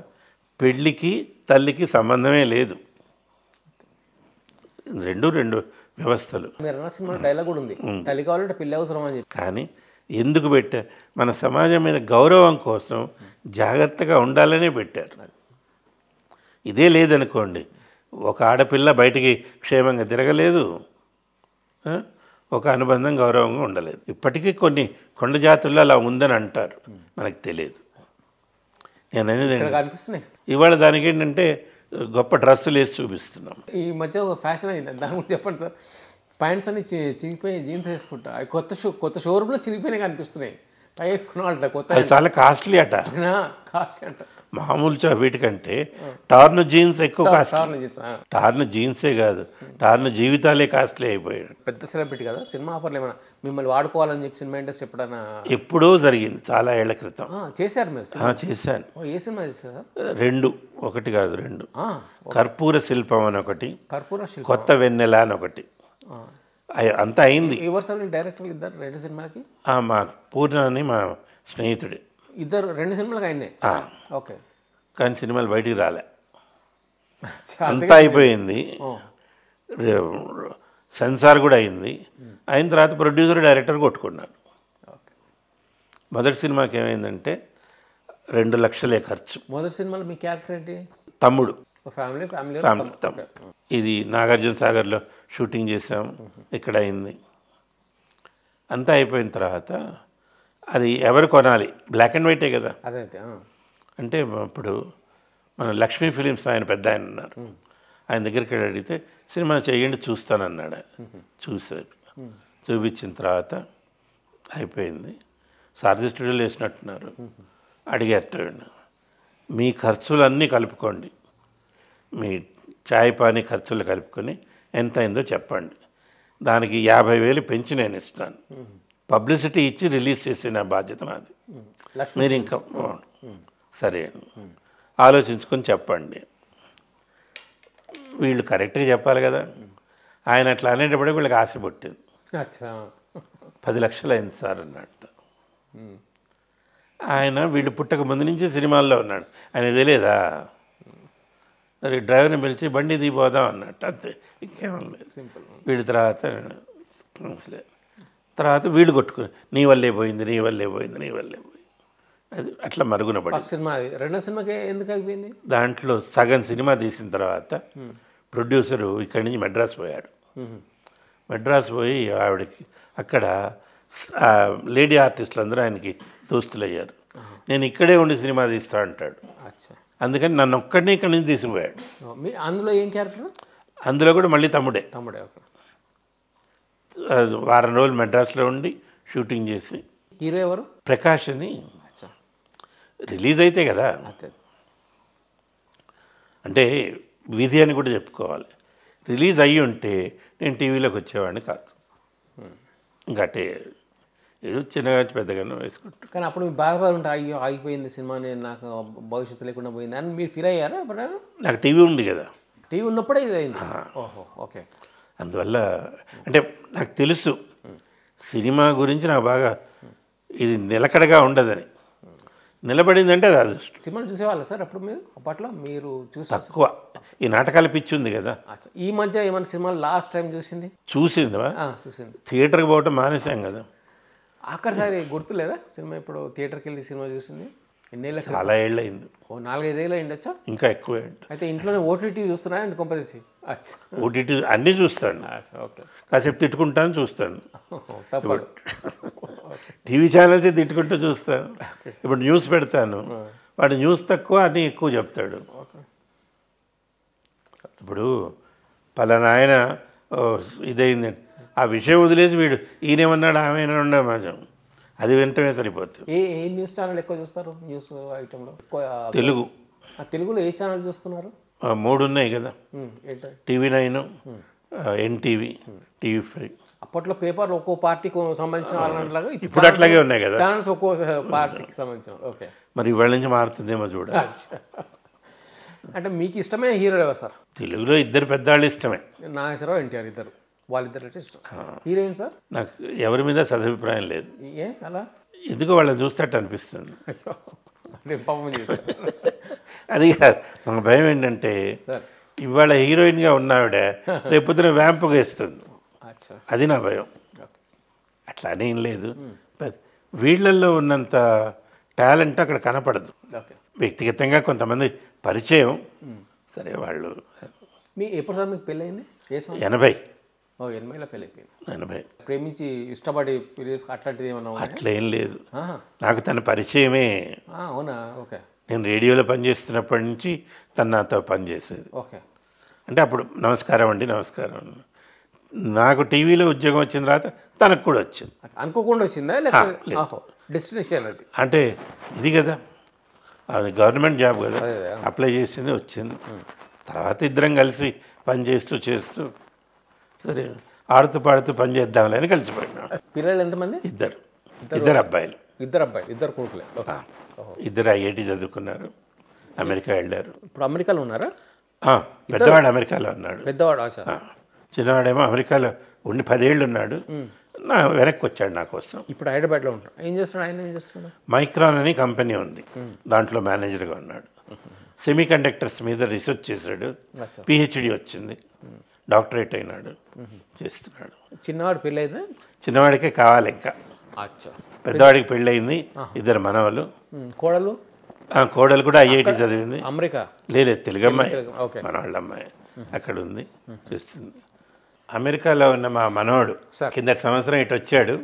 [SPEAKER 3] పెళ్ళికి తల్లికి సంబంధమే లేదు, రెండు వ్యవస్థలు.
[SPEAKER 2] మీరు అన్న సినిమాలో డైలాగ్ కూడా ఉంది, తల్లి కావాలంటే పిల్లి అవసరం అని చెప్పి.
[SPEAKER 3] కానీ ఎందుకు పెట్టారు, మన సమాజం మీద గౌరవం కోసం జాగ్రత్తగా ఉండాలనే పెట్టారు. ఇదే లేదనుకోండి, ఒక ఆడపిల్ల బయటికి క్షేమంగా తిరగలేదు, ఒక అనుబంధం గౌరవంగా ఉండలేదు. ఇప్పటికీ కొన్ని కొండ జాతుల్లో అలా ఉందని అంటారు, మనకు తెలియదు. నేను అనేది
[SPEAKER 2] అనిపిస్తున్నాయి
[SPEAKER 3] ఇవాళ దానికి ఏంటంటే గొప్ప డ్రెస్సులు వేసి చూపిస్తున్నాం.
[SPEAKER 2] ఈ మధ్య ఒక ఫ్యాషన్ అయింది, దాని గురించి చెప్పండి సార్. ప్యాంట్స్ అన్ని చినిగిపోయి జీన్స్ వేసుకుంటా, అవి కొత్త షోరూంలో చినిగిపోయినాయి కనిపిస్తున్నాయి. పై కొనాలట కొత్త,
[SPEAKER 3] చాలా కాస్ట్లీ అట,
[SPEAKER 2] కాస్ట్లీ అంట.
[SPEAKER 3] మామూలు వీటికంటే టార్న్ జీన్స్ ఎక్కువ కాస్ట్. టార్న్ జీన్సే కాదు, టార్న్ జీవితాలే కాస్ట్లీ అయిపోయాడు.
[SPEAKER 2] పెద్ద సెలబ్రిటీ కదా, సినిమా ఆఫర్లు ఏమైనా మిమ్మల్ని వాడుకోవాలని చెప్పి సినిమా ఇండస్ట్రీ ఎప్పుడైనా?
[SPEAKER 3] ఎప్పుడో జరిగింది, చాలా ఏళ్ల క్రితం.
[SPEAKER 2] చేశారు మీరు?
[SPEAKER 3] చేశాను.
[SPEAKER 2] ఏ సినిమా చేశారు?
[SPEAKER 3] 2, ఒకటి కాదు 2. కర్పూర శిల్పం అని ఒకటి,
[SPEAKER 2] కర్పూర శిల్పం,
[SPEAKER 3] కొత్త వెన్నెల అని ఒకటి. అంతా అయింది.
[SPEAKER 2] ఎవరు సార్ డైరెక్టర్లు ఇద్దరు 2 సినిమాలకి?
[SPEAKER 3] మా పూర్ణ అని మా స్నేహితుడే.
[SPEAKER 2] ఇద్దరు 2 సినిమాలకు అయినాయి. ఓకే.
[SPEAKER 3] కానీ సినిమాలు బయటికి రాలే, అంతా అయిపోయింది. సెన్సార్ కూడా అయింది. అయిన తర్వాత ప్రొడ్యూసర్ డైరెక్టర్ కొట్టుకున్నాడు. మొదటి సినిమాకి ఏమైందంటే 2 లక్షలే ఖర్చు.
[SPEAKER 2] మొదటి సినిమాలో మీ క్యారెక్టర్ ఏంటి?
[SPEAKER 3] తమ్ముడు.
[SPEAKER 2] ఫ్యామిలీ.
[SPEAKER 3] ఇది నాగార్జున సాగర్లో షూటింగ్ చేసాం, ఇక్కడ అయింది. అంతా అయిపోయిన తర్వాత అది ఎవరు కొనాలి, బ్లాక్ అండ్ వైటే కదా.
[SPEAKER 2] అదే
[SPEAKER 3] అంటే ఇప్పుడు మన లక్ష్మీ ఫిలిమ్స్ ఆయన పెద్ద ఆయన ఉన్నారు, ఆయన దగ్గరికి వెళ్ళి అడిగితే సినిమా చేయండి చూస్తానన్నాడు. చూసారు, చూపించిన తర్వాత అయిపోయింది. సారథి స్టూడియోలో వేసినట్టున్నారు. అడిగారు, మీ ఖర్చులన్నీ కలుపుకోండి, మీ చాయ్ పానీ ఖర్చులు కలుపుకొని ఎంత అయిందో చెప్పండి, దానికి 50,000 పెంచి నేను ఇస్తాను, పబ్లిసిటీ ఇచ్చి రిలీజ్ చేసే నా బాధ్యత నాది, మీరు ఇంకా సరే ఆలోచించుకొని చెప్పండి. వీళ్ళు కరెక్ట్గా చెప్పాలి కదా. ఆయన అట్లా అనేటప్పుడు వీళ్ళకి ఆశ పుట్టింది. 10 లక్షలు అయింది సార్ అన్నట్టు. ఆయన వీళ్ళు పుట్టక ముందు నుంచి సినిమాల్లో ఉన్నాడు, ఆయన తెలియదా, మరి డ్రైవర్ని పిలిచి బండి దిగిపోదాం అన్నట్టు, అంతే, ఇంకేమన్నా
[SPEAKER 2] సింపుల్.
[SPEAKER 3] వీడి తర్వాత వీళ్ళు కొట్టుకుని నీ వల్లే పోయింది, నీ వల్లే పోయింది, నీ వల్లే పోయింది, అది అట్లా మరుగున పడి.
[SPEAKER 2] ఫస్ట్ సినిమా రెండో సినిమాకి ఎందుకు అయిపోయింది?
[SPEAKER 3] దాంట్లో సగం సినిమా తీసిన తర్వాత ప్రొడ్యూసరు ఇక్కడి నుంచి మెడ్రాస్ పోయాడు. మెడ్రాస్ పోయి ఆవిడకి అక్కడ లేడీ ఆర్టిస్టులు అందరూ ఆయనకి దోస్తులు అయ్యారు. నేను ఇక్కడే ఉండి సినిమా తీస్తా అంటాడు. అందుకని నన్ను ఒక్కడిని ఇక్కడి నుంచి తీసిపోయాడు.
[SPEAKER 2] అందులో ఏం క్యారెక్టర్?
[SPEAKER 3] అందులో కూడా మళ్ళీ తమ్ముడే.
[SPEAKER 2] ఓకే.
[SPEAKER 3] వారం రోజులు మెడ్రాస్లో ఉండి షూటింగ్ చేసి.
[SPEAKER 2] హీరో ఎవరు?
[SPEAKER 3] ప్రకాష్ అని. రిలీజ్ అయితే కదా, అంటే విధి అని కూడా చెప్పుకోవాలి. రిలీజ్ అయ్యి ఉంటే నేను టీవీలోకి వచ్చేవాడిని కాదు. ఇంకటే ఏదో చిన్నగా పెద్దగానో వేసుకుంటాను.
[SPEAKER 2] కానీ అప్పుడు మీకు బాధపడి ఉంటే అయ్యో ఆగిపోయింది సినిమా, నేను నాకు భవిష్యత్తు లేకుండా పోయింది అని మీరు ఫీల్ అయ్యారా ఎప్పుడైనా?
[SPEAKER 3] నాకు టీవీ ఉంది కదా.
[SPEAKER 2] టీవీ ఉన్నప్పుడే ఇది అయింది. ఓహో, ఓకే.
[SPEAKER 3] అందువల్ల అంటే నాకు తెలుసు సినిమా గురించి నాకు బాగా ఇది నిలకడగా ఉండదని. నిలబడిందంటే అది అదృష్టం.
[SPEAKER 2] సినిమాలు చూసేవాళ్ళ సార్ అప్పుడు మీరు? అప్పట్లో మీరు చూసి
[SPEAKER 3] తక్కువ. ఈ నాటకాల పిచ్చి ఉంది కదా.
[SPEAKER 2] ఈ మధ్య ఏమైనా సినిమాలు లాస్ట్ టైం చూసింది?
[SPEAKER 3] చూసిందా?
[SPEAKER 2] చూసింది.
[SPEAKER 3] థియేటర్కి పోవటం మానేసాం కదా.
[SPEAKER 2] ఆఖరిసారి గుర్తులేదా సినిమా ఇప్పుడు థియేటర్కి వెళ్ళి సినిమా చూసింది? ఎన్నేళ్ళ?
[SPEAKER 3] చాలా ఏళ్ళు అయింది.
[SPEAKER 2] 4-5 ఏళ్ళు అయిండొచ్చా?
[SPEAKER 3] ఇంకా ఎక్కువ.
[SPEAKER 2] అయితే ఇంట్లోనే ఓటీటీ చూస్తున్నారండి కొంపదీసి?
[SPEAKER 3] ఓటీటీ అన్నీ చూస్తాను.
[SPEAKER 2] ఓకే.
[SPEAKER 3] కాసేపు తిట్టుకుంటాను, చూస్తాను.
[SPEAKER 2] తప్పదు.
[SPEAKER 3] టీవీ ఛానల్స్ తిట్టుకుంటూ చూస్తాను. ఇప్పుడు న్యూస్ పెడతాను, వాడు న్యూస్ తక్కువ అన్నీ ఎక్కువ చెప్తాడు. ఇప్పుడు పలానా ఆయన ఇదైందండి, ఆ విషయం వదిలేసి వీడు ఈయనేమన్నాడు ఆమె ఏమన్నా అది వింటమే సరిపోతుంది.
[SPEAKER 2] ఏ న్యూస్ ఛానల్ ఎక్కువ చూస్తారు? న్యూస్ ఐటెంలో
[SPEAKER 3] తెలుగు.
[SPEAKER 2] తెలుగులో ఏ ఛానల్ చూస్తున్నారు?
[SPEAKER 3] 3 ఉన్నాయి కదా, TV9, NTV, TV5.
[SPEAKER 2] అప్పట్లో పేపర్లు ఒక్కో పార్టీకి సంబంధించిన వాళ్ళలాగా
[SPEAKER 3] ఇప్పుడు అట్లాగే ఉన్నాయి కదా
[SPEAKER 2] ఛానల్స్, ఒక్కో పార్టీకి సంబంధించిన. ఓకే.
[SPEAKER 3] మరి ఇవాళ నుంచి మారుతుందేమో చూడ.
[SPEAKER 2] అంటే మీకు ఇష్టమే హీరో ఎవరు సార్?
[SPEAKER 3] తెలుగులో 2 పెద్దవాళ్ళు ఇష్టమే,
[SPEAKER 2] నాగేశ్వరరావు, ఎన్టీఆర్, ఇద్దరు. వాళ్ళిద్దరు అంటే ఇష్టం. హీరోయిన్ సార్
[SPEAKER 3] నాకు ఎవరి మీద సదభిప్రాయం లేదు.
[SPEAKER 2] ఏ అలా?
[SPEAKER 3] ఎందుకో వాళ్ళని చూస్తట్టు అనిపిస్తుంది. అది కాదు, మన భయం ఏంటంటే ఇవాళ హీరోయిన్గా ఉన్నావిడ రేపొద్దున వ్యాంపుగా ఇస్తుంది, అది నా భయం. అట్లా అనేం లేదు, వీళ్ళల్లో ఉన్నంత టాలెంట్ అక్కడ కనపడదు. వ్యక్తిగతంగా కొంతమంది పరిచయం, సరే వాళ్ళు.
[SPEAKER 2] ఎప్పుడు సార్ మీకు పెళ్ళయింది?
[SPEAKER 3] 80.
[SPEAKER 2] 80లో పెళ్ళి అయిపోయింది.
[SPEAKER 3] 80.
[SPEAKER 2] ప్రేమించి ఇష్టపడి అట్లాంటిది ఏమన్నా?
[SPEAKER 3] అట్లా ఏం లేదు, నాకు తన పరిచయమే.
[SPEAKER 2] అవునా? ఓకే.
[SPEAKER 3] నేను రేడియోలో పనిచేస్తున్నప్పటి నుంచి తను నాతో పనిచేసేది.
[SPEAKER 2] ఓకే.
[SPEAKER 3] అంటే అప్పుడు నమస్కారం అండి, నమస్కారం. నాకు టీవీలో ఉద్యోగం వచ్చిన తర్వాత తనకు కూడా వచ్చింది.
[SPEAKER 2] అనుకోకుండా వచ్చిందా లేకపోతే డెస్టినేషన్? అది
[SPEAKER 3] అంటే ఇది కదా, అది గవర్నమెంట్ జాబ్ కదా, అప్లై చేసింది, వచ్చింది. తర్వాత ఇద్దరం కలిసి పని చేస్తూ సరే ఆడుతూ పాడుతూ పని చేద్దాంలే అని కలిసిపోయినా.
[SPEAKER 2] పిల్లలు ఎంతమంది?
[SPEAKER 3] ఇద్దరు అబ్బాయిలు.
[SPEAKER 2] ఇద్దరు కొడుకులే.
[SPEAKER 3] ఇద్దరు IIT చదువుకున్నారు, అమెరికా వెళ్ళారు.
[SPEAKER 2] ఇప్పుడు అమెరికాలో ఉన్నారా?
[SPEAKER 3] పెద్దవాడు అమెరికాలో ఉన్నాడు.
[SPEAKER 2] పెద్దవాడు.
[SPEAKER 3] చిన్నవాడేమో అమెరికాలో ఉండి 10 ఏళ్ళు ఉన్నాడు, వెనక్కి వచ్చాడు నా కోసం.
[SPEAKER 2] ఇప్పుడు హైదరాబాద్లో ఉంటాడు. ఏం చేస్తున్నాడు ఆయన? ఏం చేస్తున్నాడు?
[SPEAKER 3] మైక్రాన్ అని కంపెనీ ఉంది, దాంట్లో మేనేజర్గా ఉన్నాడు. సెమీ కండక్టర్స్ మీద రీసెర్చ్ చేశాడు, PhD వచ్చింది, డాక్టరేట్ అయినాడు, చేస్తున్నాడు.
[SPEAKER 2] చిన్నవాడు పెళ్ళైందా?
[SPEAKER 3] చిన్నవాడికే కావాలి ఇంకా. పెద్దవాడికి పెళ్ళయింది, 2 మనవలు. కోడలు కూడా IIT చదివింది.
[SPEAKER 2] అమెరికా?
[SPEAKER 3] లేదు, తెలుగు అమ్మాయి, మనవాళ్ళ అమ్మాయి అక్కడ ఉంది, చేస్తుంది. అమెరికాలో ఉన్న మా మనవడు కిందటి సంవత్సరం ఇటు వచ్చాడు.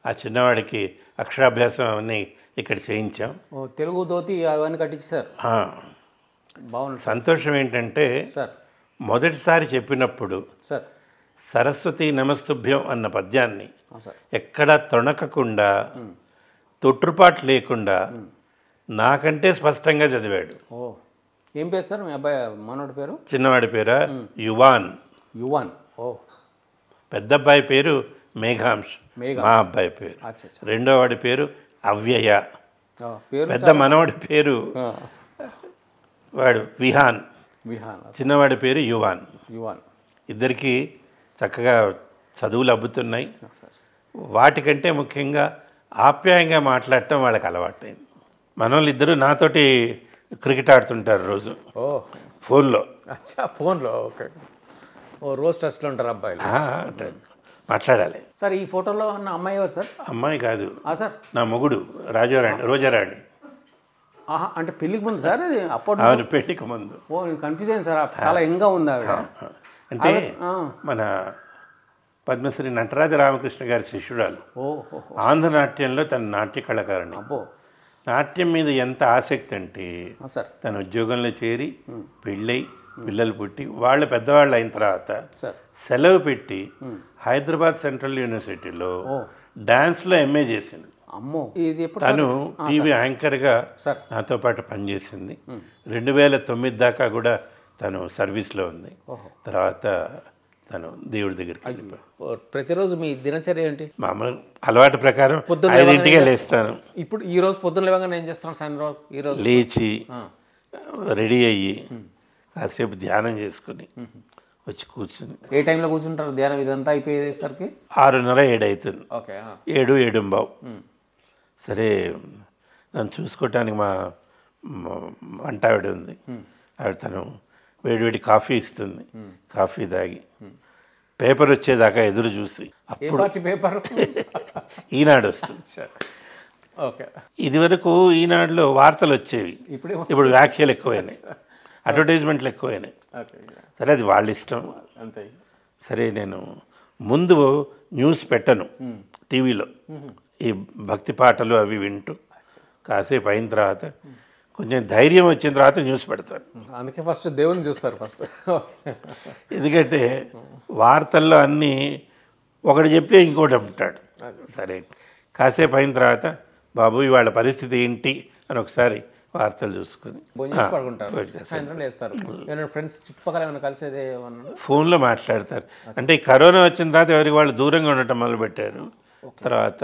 [SPEAKER 3] ఆ చిన్నవాడికి అక్షరాభ్యాసం అన్నీ ఇక్కడ చేయించాం.
[SPEAKER 2] తెలుగు దోతి అవన్నీ కట్టించారు. బాగుంది.
[SPEAKER 3] సంతోషం ఏంటంటే మొదటిసారి చెప్పినప్పుడు సరస్వతి నమస్తుభ్యం అన్న పద్యాన్ని ఎక్కడా తొణకకుండా, తొట్టుపాటు లేకుండా నాకంటే స్పష్టంగా చదివాడు.
[SPEAKER 2] ఏం పేరు సార్ మీ అబ్బాయి మనోడి పేరు?
[SPEAKER 3] చిన్నవాడి పేరు యువాన్. పెద్ద అబ్బాయి పేరు మేఘాంశ్,
[SPEAKER 2] మేఘాంశ్.
[SPEAKER 3] మా అబ్బాయి పేరు.
[SPEAKER 2] అచ్చా అచ్చా.
[SPEAKER 3] రెండో వాడి పేరు అవ్యయ,
[SPEAKER 2] పేరు
[SPEAKER 3] పెద్ద మనవాడి పేరు వాడు విహాన్,
[SPEAKER 2] విహాన్,
[SPEAKER 3] చిన్నవాడి పేరు యువాన్.
[SPEAKER 2] యువాన్.
[SPEAKER 3] ఇద్దరికి చక్కగా చదువులు అబ్బుతున్నాయి.
[SPEAKER 2] సార్
[SPEAKER 3] వాటికంటే ముఖ్యంగా ఆప్యాయంగా మాట్లాడటం వాళ్ళకి అలవాటైంది. మనోళ్ళు ఇద్దరు నాతోటి క్రికెట్ ఆడుతుంటారు రోజు
[SPEAKER 2] ఓ
[SPEAKER 3] ఫోన్లో.
[SPEAKER 2] అచ్చా, ఫోన్లో. ఓకే. ఓ రోజు టచ్లో ఉంటారు అబ్బాయిలు.
[SPEAKER 3] మాట్లాడాలి.
[SPEAKER 2] సార్ ఈ ఫోటోలో ఉన్న అమ్మాయి ఎవరు సార్?
[SPEAKER 3] అమ్మాయి కాదు
[SPEAKER 2] సార్,
[SPEAKER 3] నా మొగుడు రోజారాణి.
[SPEAKER 2] ఆహా, అంటే పెళ్ళికి ముందు సార్ అది అప్పటి
[SPEAKER 3] ఆవిడ పెళ్లికి ముందు.
[SPEAKER 2] ఓ నేను కన్ఫ్యూజ్ అయ్యాను సార్, చాలా యంగ్గా ఉంది ఆవిడ.
[SPEAKER 3] అంటే మన పద్మశ్రీ నటరాజ రామకృష్ణ గారి శిష్యురాలు.
[SPEAKER 2] ఓహో.
[SPEAKER 3] ఆంధ్రనాట్యంలో తన నాట్య కళాకారిణి.
[SPEAKER 2] అబ్బో.
[SPEAKER 3] నాట్యం మీద ఎంత ఆసక్తి అంటే
[SPEAKER 2] సార్
[SPEAKER 3] తన ఉద్యోగంలో చేరి పెళ్ళై పిల్లలు పుట్టి వాళ్ళు పెద్దవాళ్ళు అయిన తర్వాత
[SPEAKER 2] సార్
[SPEAKER 3] సెలవు పెట్టి హైదరాబాద్ సెంట్రల్ యూనివర్సిటీలో డాన్స్లో ఎంఏ చేసింది.
[SPEAKER 2] అమ్మో, ఇది ఎప్పుడు
[SPEAKER 3] తను టీవీ యాంకర్గా
[SPEAKER 2] సార్
[SPEAKER 3] నాతో పాటు పనిచేసింది. 2009 దాకా కూడా తను సర్వీస్లో ఉంది. తర్వాత తను దేవుడి దగ్గరికి వెళ్ళిపోయి.
[SPEAKER 2] ప్రతిరోజు మీ దినచర్య ఏంటి?
[SPEAKER 3] మామూలు అలవాటు ప్రకారం
[SPEAKER 2] పొద్దున్న
[SPEAKER 3] 5ంటికే లేస్తాను.
[SPEAKER 2] ఇప్పుడు ఈ రోజు పొద్దున్న లేవగానే ఏం చేస్తున్నాను? సాయంత్రం ఈరోజు
[SPEAKER 3] లేచి రెడీ అయ్యి కాసేపు ధ్యానం చేసుకుని వచ్చి కూర్చుని.
[SPEAKER 2] ఏ టైంలో కూర్చుంటారు ధ్యానం ఇదంతా అయిపోయేసరికి?
[SPEAKER 3] 6:30, 7 అవుతుంది.
[SPEAKER 2] ఓకే.
[SPEAKER 3] 7, 7:15. సరే నన్ను చూసుకోవటానికి మా వంట ఆవిడ ఉంది. ఆవిడ తను వేడివేడి కాఫీ ఇస్తుంది. కాఫీ తాగి పేపర్ వచ్చేదాకా ఎదురు చూసి
[SPEAKER 2] అప్పుడు పేపర్
[SPEAKER 3] ఈనాడు వస్తుంది.
[SPEAKER 2] ఓకే.
[SPEAKER 3] ఇదివరకు ఈనాడులో వార్తలు వచ్చేవి, ఇప్పుడు వ్యాఖ్యలు ఎక్కువైనాయి, అడ్వర్టైజ్మెంట్లు ఎక్కువైనాయి. సరే అది వాళ్ళ ఇష్టం.
[SPEAKER 2] అంతే.
[SPEAKER 3] సరే నేను ముందు న్యూస్ పెట్టను టీవీలో, ఈ భక్తి పాటలు అవి వింటూ కాసేపు అయిన తర్వాత కొంచెం ధైర్యం వచ్చిన తర్వాత న్యూస్ పెడతారు.
[SPEAKER 2] అందుకే ఫస్ట్ దేవుని చూస్తారు ఫస్ట్.
[SPEAKER 3] ఎందుకంటే వార్తల్లో అన్నీ ఒకటి చెప్తే ఇంకోటి అంటాడు. సరే కాసేపు అయిన తర్వాత బాబు ఇవాళ పరిస్థితి ఏంటి అని ఒకసారి వార్తలు చూసుకుని
[SPEAKER 2] సాయంత్రం లేస్తారు. ఫ్రెండ్స్ చుట్టుపక్కల ఏమైనా కలిసేదే
[SPEAKER 3] ఫోన్లో మాట్లాడతారు. అంటే ఈ కరోనా వచ్చిన తర్వాత ఎవరికి వాళ్ళు దూరంగా ఉండటం మొదలుపెట్టారు. తర్వాత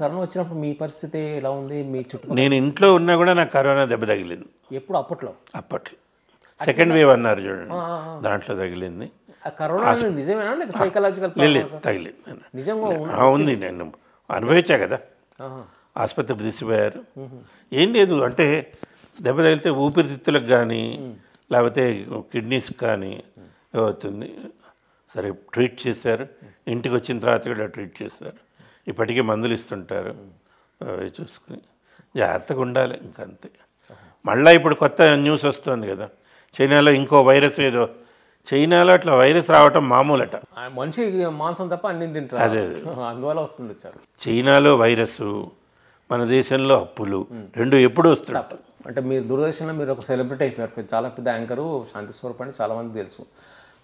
[SPEAKER 2] కరోనా వచ్చినప్పుడు మీ పరిస్థితి ఎలా ఉంది? మీ చుట్టూ
[SPEAKER 3] నేను ఇంట్లో ఉన్నా కూడా నాకు కరోనా దెబ్బ తగిలింది.
[SPEAKER 2] ఎప్పుడు? అప్పట్లో
[SPEAKER 3] సెకండ్ వేవ్ అన్నారు చూడండి, దాంట్లో తగిలింది.
[SPEAKER 2] కరోనా నిజమేనా లేక సైకలాజికల్?
[SPEAKER 3] తగిలింది
[SPEAKER 2] నిజంగా
[SPEAKER 3] ఉంది. నేను అనుభవించా కదా. ఆసుపత్రికి తీసిపోయారు. ఏం లేదు, అంటే దెబ్బ తగిలితే ఊపిరితిత్తులకు కానీ లేకపోతే కిడ్నీస్కి కానీ అవుతుంది. సరే ట్రీట్ చేశారు. ఇంటికి వచ్చిన తర్వాత కూడా ట్రీట్ చేశారు. ఇప్పటికీ మందులు ఇస్తుంటారు. అవి చూసుకుని జాగ్రత్తగా ఉండాలి, ఇంకంతే. మళ్ళీ ఇప్పుడు కొత్త న్యూస్ వస్తుంది కదా, చైనాలో ఇంకో వైరస్ ఏదో. చైనాలో అట్లా వైరస్ రావటం మామూలట.
[SPEAKER 2] మంచి మాంసం తప్ప అన్ని తింటారు, అదే అందువల్ల వస్తుంది.
[SPEAKER 3] చైనాలో వైరస్, మన దేశంలో అప్పులు, రెండు ఎప్పుడు వస్తుంటాయి.
[SPEAKER 2] అంటే మీరు దూరదర్శన్లో మీరు ఒక సెలబ్రిటీ అయిపోయారు, చాలా పెద్ద యాంకరు, శాంతి స్వరూప్ అని చాలామంది తెలుసు.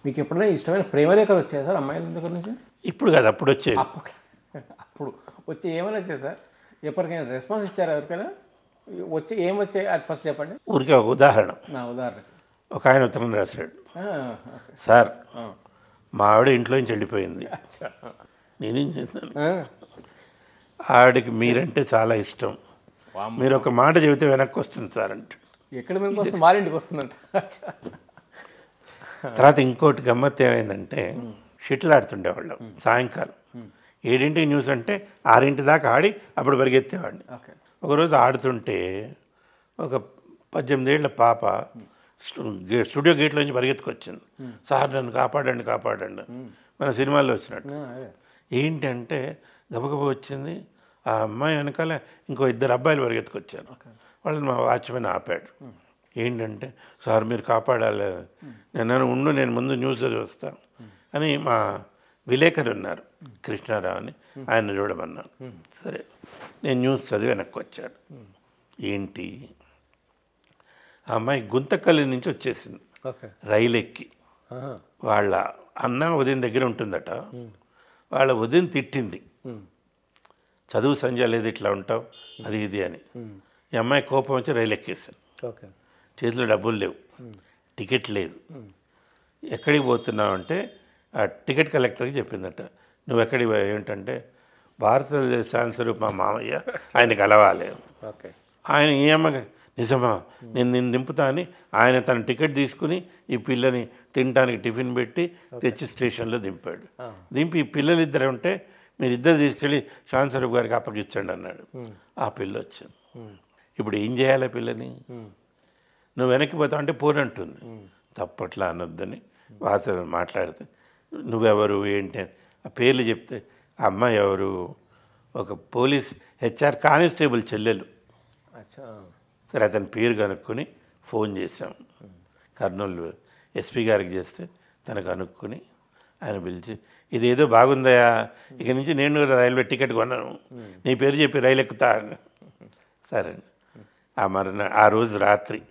[SPEAKER 2] మీకు ఎప్పుడైనా ఇష్టమైన ప్రేమలేఖలు వచ్చాయి సార్ అమ్మాయిల దగ్గర నుంచి?
[SPEAKER 3] ఇప్పుడు కాదు, అప్పుడు వచ్చేది.
[SPEAKER 2] అప్పుడు వచ్చి ఏమైనా వచ్చాయి సార్? ఎప్పటికైనా రెస్పాన్స్ ఇచ్చారా ఎవరికైనా? వచ్చి ఏం వచ్చాయి అది ఫస్ట్ చెప్పండి.
[SPEAKER 3] ఊరికే ఒక ఉదాహరణ.
[SPEAKER 2] ఉదాహరణ
[SPEAKER 3] ఒక ఆయన ఉత్తరం రాశాడు, సార్ మా ఆవిడ ఇంట్లో నుంచి వెళ్ళిపోయింది, నేనేం చేస్తాను, ఆవిడకి మీరంటే చాలా ఇష్టం, మీరు ఒక మాట చెబితే వెనక్కి వస్తుంది సార్ అంటే.
[SPEAKER 2] ఎక్కడ వెనక్కి వస్తుంది? వాళ్ళ ఇంటికి వస్తుందంట.
[SPEAKER 3] తర్వాత ఇంకోటి గమ్మత్తు ఏమైందంటే, షటిల్ ఆడుతుండేవాళ్ళం సాయంకాలం 7ంటికి న్యూస్ అంటే 6 దాకా ఆడి అప్పుడు పరిగెత్తేవాడిని. ఒకరోజు ఆడుతుంటే ఒక 18 ఏళ్ల పాప స్టూడియో గేట్లోంచి పరిగెత్తుకొచ్చింది, సార్ నన్ను కాపాడండి కాపాడండి, మన సినిమాల్లో వచ్చినట్టు. ఏంటంటే గబగబ వచ్చింది, ఆ అమ్మాయి వెనకాల ఇంకో 2 అబ్బాయిలు పరిగెత్తుకొచ్చారు. వాళ్ళని మా వాచ్మెన్ ఆపాడు. ఏంటంటే సార్ మీరు కాపాడాలి, నేను ఉండు, నేను ముందు న్యూస్ చూస్తాను అని మా విలేకరు ఉన్నారు కృష్ణారావు అని, ఆయన చూడమన్నాను. సరే నేను న్యూస్ చదివి వెనక్కి వచ్చాను. ఏంటి, ఆ అమ్మాయి గుంతకల్లి నుంచి వచ్చేసింది రైలు ఎక్కి. వాళ్ళ అన్న ఉదయం దగ్గర ఉంటుందట, వాళ్ళ ఉదయం తిట్టింది, చదువు సంజ లేదు ఇట్లా ఉంటావు అది ఇది అని. ఈ అమ్మాయి కోపం వచ్చి రైలు ఎక్కేసాను. చేతిలో డబ్బులు లేవు, టికెట్ లేదు. ఎక్కడికి పోతున్నావు అంటే ఆ టికెట్ కలెక్టర్కి చెప్పిందట, నువ్వెక్కడికి ఏంటంటే భారతదేశ శాసనసభ్యుడు మా మామయ్య ఆయన కలవాలి.
[SPEAKER 2] ఓకే.
[SPEAKER 3] ఆయన ఈ అమ్మగా నిజమా నేను నిన్ను దింపుతా అని ఆయన తన టికెట్ తీసుకుని ఈ పిల్లని తినడానికి టిఫిన్ పెట్టి తెచ్చి స్టేషన్లో దింపాడు. దింపి ఈ పిల్లలు ఇద్దరు ఉంటే మీరిద్దరు తీసుకెళ్ళి శాసనసభ్యుడు గారికి అప్పగించండి అన్నాడు. ఆ పిల్ల వచ్చింది. ఇప్పుడు ఏం చేయాలి పిల్లని? నువ్వు వెనక్కి పోతావు అంటే పోనంటుంది. తప్పట్లా అనొద్దని భాష మాట్లాడితే నువ్వెవరు ఏంటి అని ఆ పేర్లు చెప్తే ఆ అమ్మాయి ఎవరు, ఒక పోలీస్ హెచ్ఆర్ కానిస్టేబుల్ చెల్లెలు. సరే అతని పేరు కనుక్కొని ఫోన్ చేశాం. కర్నూలు ఎస్పీ గారికి చేస్తే తనకు కనుక్కొని ఆయన పిలిచి ఇదేదో బాగుందయా, ఇక నుంచి నేను కూడా రైల్వే టికెట్ కొన్నాను, నీ పేరు చెప్పి రైలు ఎక్కుతా. సరే ఆ రోజు రాత్రి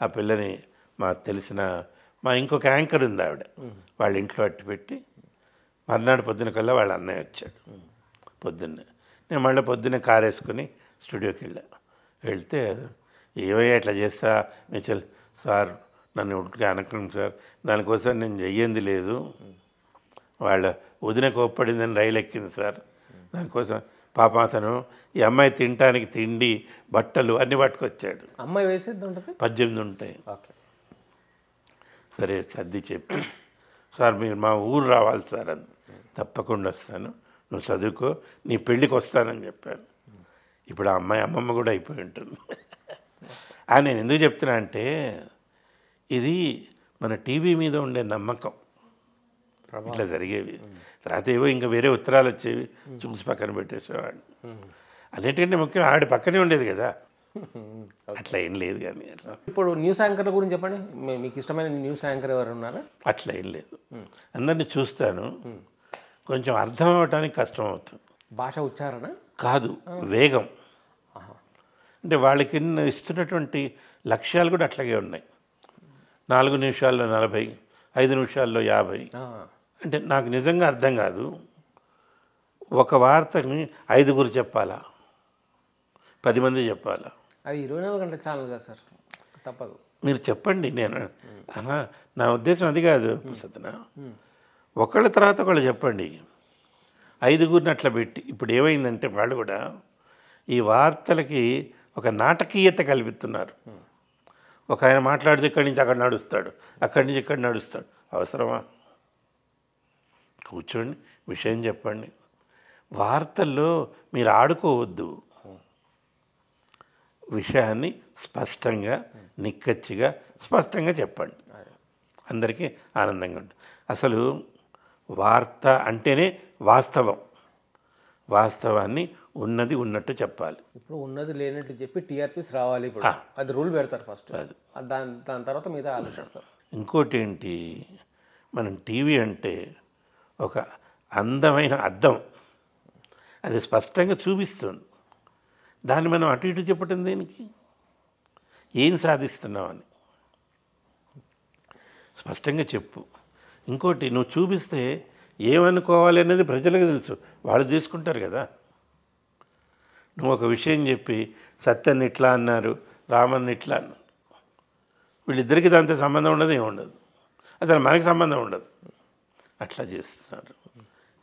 [SPEAKER 3] ఆ పిల్లని మాకు తెలిసిన మా ఇంకొక యాంకర్ ఉంది ఆవిడ వాళ్ళ ఇంట్లో అట్టి పెట్టి మర్నాడు పొద్దున కల్లా వాళ్ళ అన్నయ్య వచ్చాడు. పొద్దున్నే నేను మళ్ళీ పొద్దున్నే కారు వేసుకుని స్టూడియోకి వెళ్తే ఏమయ్యా ఇట్లా చేస్తా మీ సార్ నన్ను ఉట్టుగా అనకండి సార్, దానికోసం నేను చెయ్యింది లేదు, వాళ్ళ వదిన కోప్పడిందని రైలు ఎక్కింది సార్, దానికోసం పాప అతను ఈ అమ్మాయి తినటానికి తిండి బట్టలు అన్నీ పట్టుకొచ్చాడు.
[SPEAKER 2] అమ్మాయి వేసేది ఉంటుంది
[SPEAKER 3] 18 ఉంటాయి.
[SPEAKER 2] ఓకే.
[SPEAKER 3] సరే సర్ది చెప్పి సార్ మీరు మా ఊరు రావాలి సార్ అని, తప్పకుండా వస్తాను, నువ్వు చదువుకో, నీ పెళ్ళికి వస్తానని చెప్పాను. ఇప్పుడు ఆ అమ్మాయి అమ్మమ్మ కూడా అయిపోయి ఉంటుంది. నేను ఎందుకు చెప్తున్నా అంటే ఇది మన టీవీ మీద ఉండే నమ్మకం, ఇట్లా జరిగేవి. తర్వాత ఏవో ఇంకా వేరే ఉత్తరాలు వచ్చేవి, చూసి పక్కన పెట్టేసేవాడు. అన్నిటికంటే ముఖ్యం ఆవిడ పక్కనే ఉండేది కదా, అట్లా ఏం లేదు. కానీ
[SPEAKER 2] ఇప్పుడు న్యూస్ యాంకర్ల గురించి చెప్పండి, మీకు ఇష్టమైన న్యూస్ యాంకర్ ఎవరు ఉన్నారా?
[SPEAKER 3] అట్లా ఏం లేదు, అందరినీ చూస్తాను, కొంచెం అర్థం అవ్వటానికి కష్టం అవుతుంది.
[SPEAKER 2] భాష ఉచ్చారణ
[SPEAKER 3] కాదు, వేగం. అంటే వాళ్ళకి ఇస్తున్నటువంటి లక్ష్యాలు కూడా అట్లాగే ఉన్నాయి. 4 నిమిషాల్లో 40, 5 నిమిషాల్లో 50. అంటే నాకు నిజంగా అర్థం కాదు, ఒక వార్తని 5గురు చెప్పాలా, 10 మంది చెప్పాలా?
[SPEAKER 2] అది 24 గంటల ఛానల్ కదా సార్, తప్పదు.
[SPEAKER 3] మీరు చెప్పండి. నేను నా ఉద్దేశం అది కాదు సత్యన, ఒకళ్ళ తర్వాత ఒకళ్ళు చెప్పండి. 5గురిని అట్లా పెట్టి ఇప్పుడు ఏమైందంటే వాళ్ళు కూడా ఈ వార్తలకి ఒక నాటకీయత కల్పిస్తున్నారు. ఒక ఆయన మాట్లాడితే ఇక్కడి నుంచి అక్కడ నడుస్తాడు, అక్కడి నుంచి ఇక్కడ నడుస్తాడు. అవసరమా? కూర్చోండి, విషయం చెప్పండి. వార్తల్లో మీరు ఆడుకోవద్దు, విషయాన్ని స్పష్టంగా నిక్కచ్చిగా స్పష్టంగా చెప్పండి, అందరికీ ఆనందంగా ఉంటుంది. అసలు వార్త అంటేనే వాస్తవం, వాస్తవాన్ని ఉన్నది ఉన్నట్టు చెప్పాలి.
[SPEAKER 2] ఇప్పుడు ఉన్నది లేనట్టు చెప్పి టీఆర్పీస్ రావాలి, ఇప్పుడు అది రూల్ పెడతారు ఫస్ట్, దాని తర్వాత మీద ఆలోచిస్తారు.
[SPEAKER 3] ఇంకోటి ఏంటి, మనం టీవీ అంటే ఒక అందమైన అద్దం, అది స్పష్టంగా చూపిస్తుంది. దాన్ని మనం అటు ఇటు చెప్పటం దేనికి? ఏం సాధిస్తున్నామని స్పష్టంగా చెప్పు. ఇంకోటి, నువ్వు చూపిస్తే ఏమనుకోవాలి అనేది ప్రజలకు తెలుసు, వాళ్ళు తీసుకుంటారు కదా. నువ్వు ఒక విషయం చెప్పి సత్యాన్ని ఇట్లా అన్నారు, రామన్ని ఇట్లా అన్నారు, వీళ్ళిద్దరికీ దాంతో సంబంధం ఉండదు, ఏముండదు, అసలు మనకి సంబంధం ఉండదు, అట్లా చేస్తున్నారు.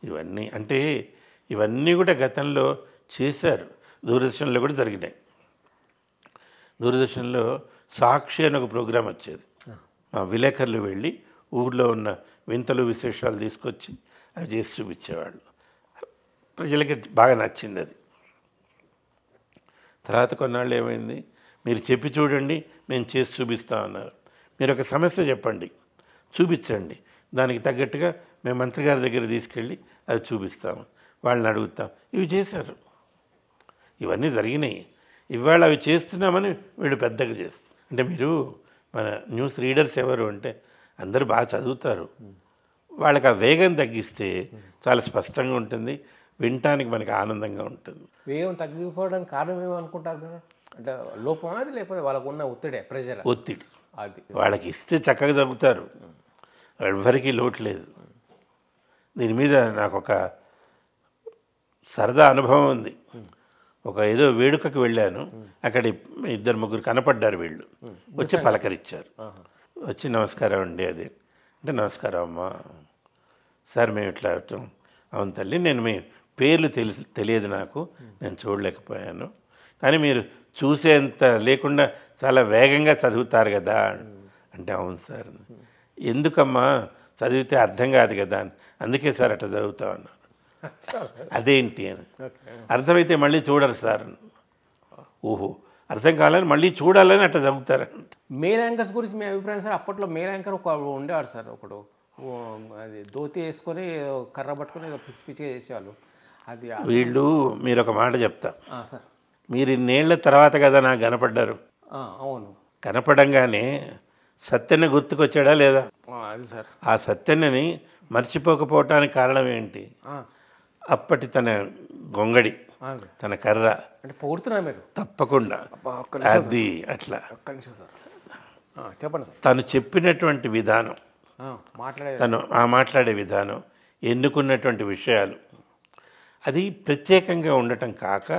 [SPEAKER 3] ఇవన్నీ అంటే ఇవన్నీ కూడా గతంలో చేశారు, దూరదర్శన్లో కూడా జరిగినాయి. దూరదర్శన్లో సాక్షి అని ఒక ప్రోగ్రాం వచ్చేది. మా విలేకరులు వెళ్ళి ఊళ్ళో ఉన్న వింతలు విశేషాలు తీసుకొచ్చి అవి చేసి చూపించేవాళ్ళు. ప్రజలకి బాగా నచ్చింది అది. తర్వాత కొన్నాళ్ళు ఏమైంది, మీరు చెప్పి చూడండి, మేము చేసి చూపిస్తామన్నారు. మీరు ఒక సమస్య చెప్పండి, చూపించండి, దానికి తగ్గట్టుగా మేము మంత్రి గారి దగ్గర తీసుకెళ్ళి అది చూపిస్తాము, వాళ్ళని అడుగుతాం. ఇవి చేశారు, ఇవన్నీ జరిగినాయి. ఇవాళ అవి చేస్తున్నామని వీళ్ళు పెద్దగా చేస్తారు. అంటే మీరు మన న్యూస్ రీడర్స్ ఎవరు అంటే అందరూ బాగా చదువుతారు, వాళ్ళకి ఆ వేగం తగ్గిస్తే చాలా స్పష్టంగా ఉంటుంది, వినటానికి మనకి ఆనందంగా ఉంటుంది.
[SPEAKER 2] వేగం తగ్గిపోవడానికి కారణం ఏమనుకుంటారు కదా, అంటే లోపం అది, లేకపోతే వాళ్ళకు ఉన్న ఒత్తిడి, ప్రెషర్,
[SPEAKER 3] ఒత్తిడి.
[SPEAKER 2] అది
[SPEAKER 3] వాళ్ళకి ఇస్తే చక్కగా చదువుతారు, ఎవరికి లోటు లేదు. దీని మీద నాకు ఒక సరదా అనుభవం ఉంది. ఒక ఏదో వేడుకకి వెళ్ళాను, అక్కడ 2-3 కనపడ్డారు. వీళ్ళు వచ్చి పలకరించారు, వచ్చి నమస్కారం అండి అది అంటే, నమస్కారం అమ్మా, సార్ మేము ఇట్లా అవును తల్లి, నేను మీ పేర్లు తెలియదు నాకు, నేను చూడలేకపోయాను, కానీ మీరు చూసేంత లేకుండా చాలా వేగంగా చదువుతారు కదా అంటే, అవును సార్. ఎందుకమ్మా చదివితే అర్థం కాదు కదా అని, అందుకే సార్ అట్లా చదువుతా ఉన్నాను. అదేంటి అని, అర్థమైతే మళ్ళీ చూడరు సార్. ఓహో, అర్థం కావాలని మళ్ళీ చూడాలని అట్లా చదువుతారంట.
[SPEAKER 2] మేల్ యాంకర్స్ గురించి మీ అభిప్రాయం సార్? అప్పట్లో మేల్ యాంకర్ ఒక ఉండేవాడు సార్, ఒకడు అది ధోతి వేసుకొని కర్ర పట్టుకొని పిచ్చి పిచ్చిగా చేసేవాళ్ళు. అది
[SPEAKER 3] వీళ్ళు, మీరు ఒక మాట చెప్తా
[SPEAKER 2] సార్,
[SPEAKER 3] మీరు ఇన్నేళ్ల తర్వాత కదా నాకు కనపడ్డారు.
[SPEAKER 2] అవును,
[SPEAKER 3] కనపడంగానే సత్యన్న గుర్తుకొచ్చాడా లేదా?
[SPEAKER 2] అది సార్.
[SPEAKER 3] ఆ సత్యన్నని మర్చిపోకపోవటానికి కారణం ఏంటి? అప్పటి తన గొంగడి, తన కర్ర.
[SPEAKER 2] అంటే పొగుడుతున్నా మీరు?
[SPEAKER 3] తప్పకుండా. అది అట్లా
[SPEAKER 2] ఒక్క నిమిషం సార్, చెప్పండి సార్.
[SPEAKER 3] తను చెప్పినటువంటి విధానం, తను మాట్లాడే విధానం, ఎన్నుకున్నటువంటి విషయాలు, అది ప్రత్యేకంగా ఉండటం కాక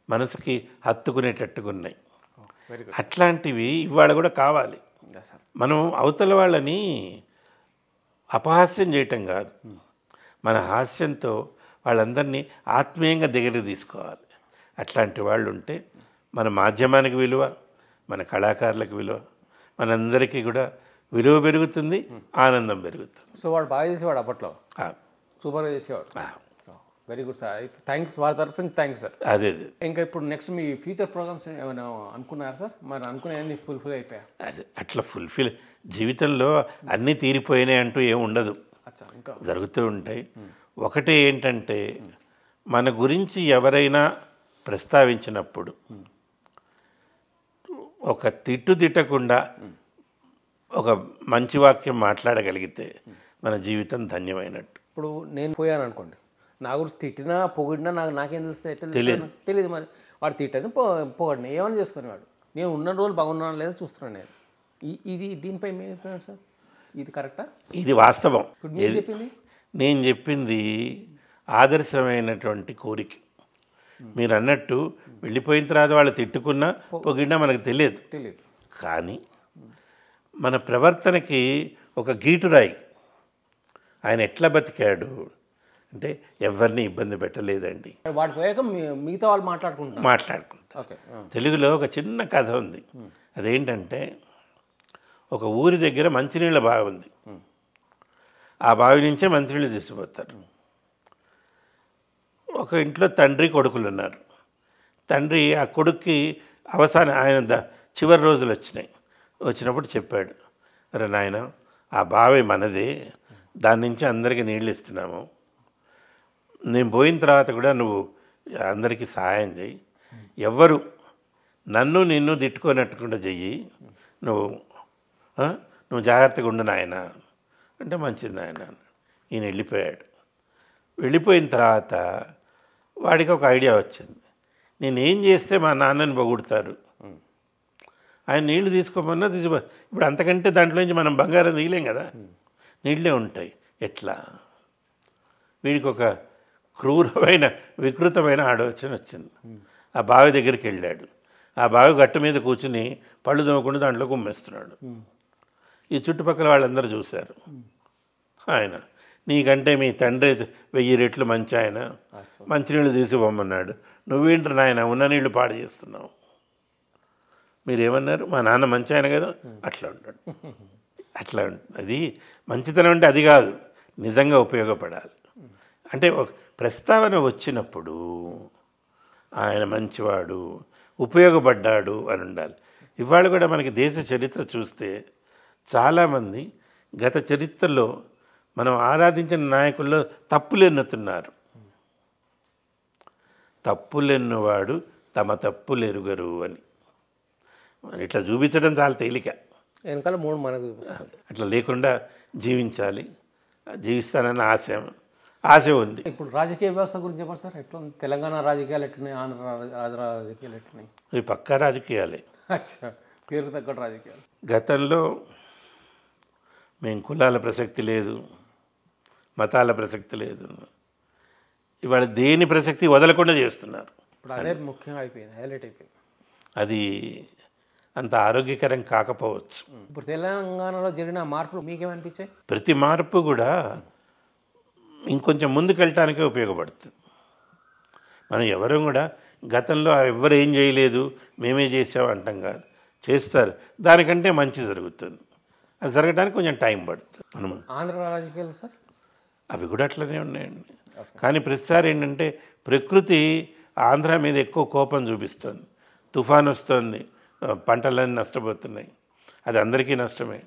[SPEAKER 3] మనసుకి హత్తుకునేటట్టుగా ఉన్నాయి. అట్లాంటివి ఇవాళ కూడా కావాలి. మనం అవతల వాళ్ళని అపహాస్యం చేయటం కాదు, మన హాస్యంతో వాళ్ళందరినీ ఆత్మీయంగా దగ్గరికి తీసుకోవాలి. అట్లాంటి వాళ్ళు ఉంటే మన మాధ్యమానికి విలువ, మన కళాకారులకు విలువ, మనందరికీ కూడా విలువ పెరుగుతుంది, ఆనందం పెరుగుతుంది.
[SPEAKER 2] సో వాడు బాగా చేసేవాడు అప్పట్లో, సూపర్గా చేసేవాడు. Very good sir. అయితే థ్యాంక్స్, వాళ్ళ తరఫు నుంచి థ్యాంక్స్ సార్.
[SPEAKER 3] అదే
[SPEAKER 2] ఇంకా ఇప్పుడు నెక్స్ట్ మీ ఫ్యూచర్ ప్రోగ్రామ్స్ ఏమైనా అనుకున్నారా సార్? మరి అనుకునేది ఫుల్ఫిల్ అయిపోయా?
[SPEAKER 3] అదే అట్లా ఫుల్ఫిల్, జీవితంలో అన్నీ తీరిపోయినాయి అంటూ ఏమి ఉండదు,
[SPEAKER 2] ఇంకా
[SPEAKER 3] జరుగుతూ ఉంటాయి. ఒకటే ఏంటంటే, మన గురించి ఎవరైనా ప్రస్తావించినప్పుడు ఒక తిట్టు తిట్టకుండా ఒక మంచి వాక్యం మాట్లాడగలిగితే మన జీవితం ధన్యమైనట్టు.
[SPEAKER 2] ఇప్పుడు నేను పోయాను అనుకోండి, నా గురించి తిట్టినా పొగిడినా నాకేం తెలుస్తుంది? ఎట్లా తెలియదు. మరి వాడు తిట్టని పొగడినా ఏమైనా చేసుకునేవాడు. నేను ఉన్న రోజులు బాగున్నాను లేదా చూస్తున్నాను నేను. ఇది దీనిపై మీ అభిప్రాయం సార్? ఇది కరెక్టా?
[SPEAKER 3] ఇది వాస్తవం.
[SPEAKER 2] ఇప్పుడు మీరు చెప్పింది,
[SPEAKER 3] నేను చెప్పింది ఆదర్శమైనటువంటి కోరిక. మీరు అన్నట్టు వెళ్ళిపోయిన తర్వాత వాళ్ళు తిట్టుకున్నా పొగిడినా మనకు తెలియదు. కానీ మన ప్రవర్తనకి ఒక గీటురాయి. ఆయన ఎట్లా బతికాడు అంటే, ఎవరిని ఇబ్బంది పెట్టలేదండి.
[SPEAKER 2] వాడు పోయాక మిగతా వాళ్ళు మాట్లాడుకుంటారు.
[SPEAKER 3] తెలుగులో ఒక చిన్న కథ ఉంది. అదేంటంటే, ఒక ఊరి దగ్గర మంచినీళ్ళ బావి ఉంది. ఆ బావి నుంచే మంచినీళ్ళు తీసుకుపోతారు. ఒక ఇంట్లో తండ్రి కొడుకులు ఉన్నారు. తండ్రి ఆ కొడుక్కి ఆయన చివరి రోజులు వచ్చినప్పుడు చెప్పాడు, అరే నాయన, ఆ బావి మనదే, దాని నుంచి అందరికీ నీళ్ళు ఇస్తున్నాము, నేను పోయిన తర్వాత కూడా నువ్వు అందరికీ సహాయం చేయి, ఎవ్వరు నన్ను నిన్ను తిట్టుకోనట్టుకుండా చెయ్యి, నువ్వు జాగ్రత్తగా ఉండు నాయన అంటే, మంచిది నాయన. ఈయన వెళ్ళిపోయాడు. వెళ్ళిపోయిన తర్వాత వాడికి ఒక ఐడియా వచ్చింది, నేనేం చేస్తే మా నాన్నని పొగుడతారు, ఆయన నీళ్లు తీసుకోమన్నా ఇప్పుడు అంతకంటే దాంట్లోంచి మనం బంగారం తీయలేం కదా, నీళ్ళే ఉంటాయి, ఎట్లా? వీడికి ఒక క్రూరమైన వికృతమైన ఆలోచన వచ్చింది. ఆ బావి దగ్గరికి వెళ్ళాడు. ఆ బావి గట్టు మీద కూర్చుని పళ్ళు తోమకుండా దాంట్లో కుమ్మేస్తున్నాడు. ఈ చుట్టుపక్కల వాళ్ళందరూ చూశారు. ఆయన, నీకంటే మీ తండ్రి 1000 రెట్లు మంచి ఆయన, మంచినీళ్ళు తీసిపోమన్నాడు, నువ్వేంటి నాయన ఉన్న నీళ్లు పాడు చేస్తున్నావు. మీరేమన్నారు? మా నాన్న మంచి ఆయన కదా. అట్లా ఉంటాడు. అట్లా అది మంచితనం అంటే అది కాదు, నిజంగా ఉపయోగపడాలి. అంటే ఒక ప్రస్తావన వచ్చినప్పుడు ఆయన మంచివాడు, ఉపయోగపడ్డాడు అని ఉండాలి. ఇవాళ కూడా మనకి దేశ చరిత్ర చూస్తే చాలామంది గత చరిత్రలో మనం ఆరాధించిన నాయకుల్లో తప్పులెన్నుతున్నారు. తప్పులెన్నువాడు తమ తప్పులెరుగరు అని ఇట్లా చూపించడం చాలా తేలిక.
[SPEAKER 2] వెనకాల 3 మనకు
[SPEAKER 3] అట్లా లేకుండా జీవించాలి, జీవిస్తానన్న ఆశ ఉంది.
[SPEAKER 2] ఇప్పుడు రాజకీయ వ్యవస్థ గురించి చెప్పండి సార్. ఎట్లా ఉంది తెలంగాణ రాజకీయాలు? ఎట్లున్నాయి ఆంధ్ర రాజకీయాలు ఎట్లున్నాయి?
[SPEAKER 3] ఇవి పక్కా రాజకీయాలే.
[SPEAKER 2] పేరుకు తగ్గట్టు రాజకీయాలు.
[SPEAKER 3] గతంలో మేము కులాల ప్రసక్తి లేదు, మతాల ప్రసక్తి లేదు, ఇవాళ దేని ప్రసక్తి వదలకుండా చేస్తున్నారు.
[SPEAKER 2] ఇప్పుడు అదే ముఖ్యంగా అయిపోయింది, హైలైట్ అయిపోయింది.
[SPEAKER 3] అది అంత ఆరోగ్యకరం కాకపోవచ్చు.
[SPEAKER 2] ఇప్పుడు తెలంగాణలో జరిగిన మార్పులు మీకేమనిపించాయి?
[SPEAKER 3] ప్రతి మార్పు కూడా ఇంకొంచెం ముందుకు వెళ్ళటానికే ఉపయోగపడుతుంది. మనం ఎవరు కూడా గతంలో ఎవరు ఏం చేయలేదు మేమే చేసాం అంటాం కాదు, చేస్తారు, దానికంటే మంచి జరుగుతుంది. అది జరగడానికి కొంచెం టైం పడుతుంది. మనం
[SPEAKER 2] ఆంధ్ర రాజకీయాలు సార్
[SPEAKER 3] అవి కూడా అట్లనే ఉన్నాయండి. కానీ ప్రతిసారి ఏంటంటే ప్రకృతి ఆంధ్ర మీద ఎక్కువ కోపం చూపిస్తుంది. తుఫాన్ వస్తుంది, పంటలన్నీ నష్టపోతున్నాయి, అది అందరికీ నష్టమే,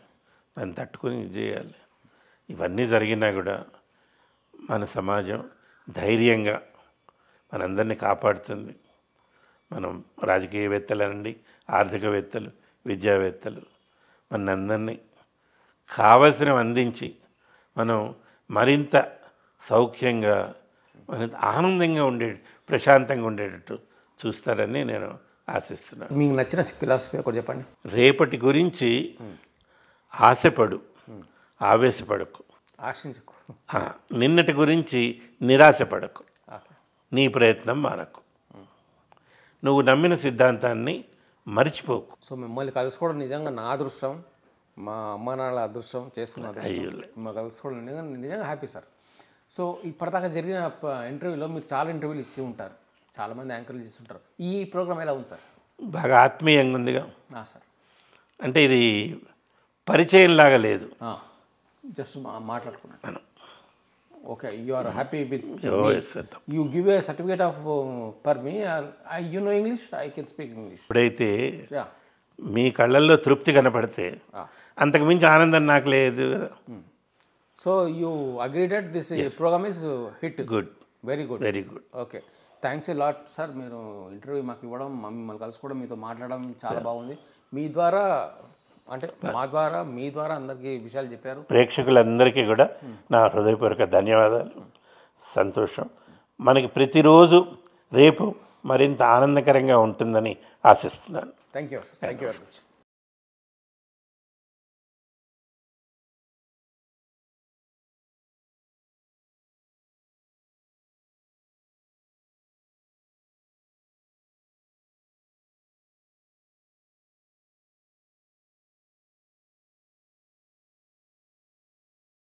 [SPEAKER 3] దాన్ని తట్టుకొని చేయాలి. ఇవన్నీ జరిగినా కూడా మన సమాజం ధైర్యంగా మనందరినీ కాపాడుతుంది. మనం రాజకీయవేత్తలనండి, ఆర్థికవేత్తలు, విద్యావేత్తలు మనందరినీ కావలసినవి అందించి మనం మరింత సౌఖ్యంగా మరింత ఆనందంగా ప్రశాంతంగా ఉండేటట్టు చూస్తారని నేను ఆశిస్తున్నాను.
[SPEAKER 2] మీకు నచ్చిన ఫిలాసఫీ ఒకటి చెప్పండి.
[SPEAKER 3] రేపటి గురించి ఆశపడు, ఆవేశపడకు.
[SPEAKER 2] ఆశించకు.
[SPEAKER 3] నిన్నటి గురించి నిరాశపడకు,
[SPEAKER 2] ఓకే.
[SPEAKER 3] నీ ప్రయత్నం మానకు. నువ్వు నమ్మిన సిద్ధాంతాన్ని మర్చిపోకు.
[SPEAKER 2] సో మిమ్మల్ని కలుసుకోవడం నిజంగా నా అదృష్టం, మా అమ్మ నాన్నల అదృష్టం, చేసుకున్న అదృష్టం. మిమ్మల్ని కలుసుకోవడం నిజంగా హ్యాపీ సార్. సో ఇప్పటిదాకా జరిగిన ఇంటర్వ్యూలో మీరు చాలా ఇంటర్వ్యూలు ఇచ్చి ఉంటారు, చాలామంది యాంకర్లు ఇచ్చి ఉంటారు. ఈ ప్రోగ్రామ్ ఎలా ఉంది సార్?
[SPEAKER 3] బాగా ఆత్మీయంగా ఉందిగా
[SPEAKER 2] సార్.
[SPEAKER 3] అంటే ఇది పరిచయం లాగా లేదు,
[SPEAKER 2] జస్ట్ మాట్లాడుకున్నాను. Okay, you are happy with
[SPEAKER 3] you
[SPEAKER 2] give a certificate of for me. You know English, I can speak English.
[SPEAKER 3] ఇప్పుడైతే మీ కళ్ళల్లో తృప్తి కనపడితే అంతకు మించి ఆనందం నాకు లేదు.
[SPEAKER 2] So you agree that this program is hit.
[SPEAKER 3] Good,
[SPEAKER 2] very good,
[SPEAKER 3] very good.
[SPEAKER 2] Okay, thanks a lot sir. మీరు ఇంటర్వ్యూ మాకు ఇవ్వడం, మిమ్మల్ని కలుసుకోవడం, మీతో మాట్లాడడం చాలా బాగుంది. మీ ద్వారా అంటే మా ద్వారా, మీ ద్వారా అందరికీ విషయాలు చెప్పారు.
[SPEAKER 3] ప్రేక్షకులందరికీ కూడా నా హృదయపూర్వక ధన్యవాదాలు. సంతోషం. మనకి ప్రతిరోజు రేపు మరింత ఆనందకరంగా ఉంటుందని ఆశిస్తున్నాను.
[SPEAKER 2] Thank you sir. Thank you very much.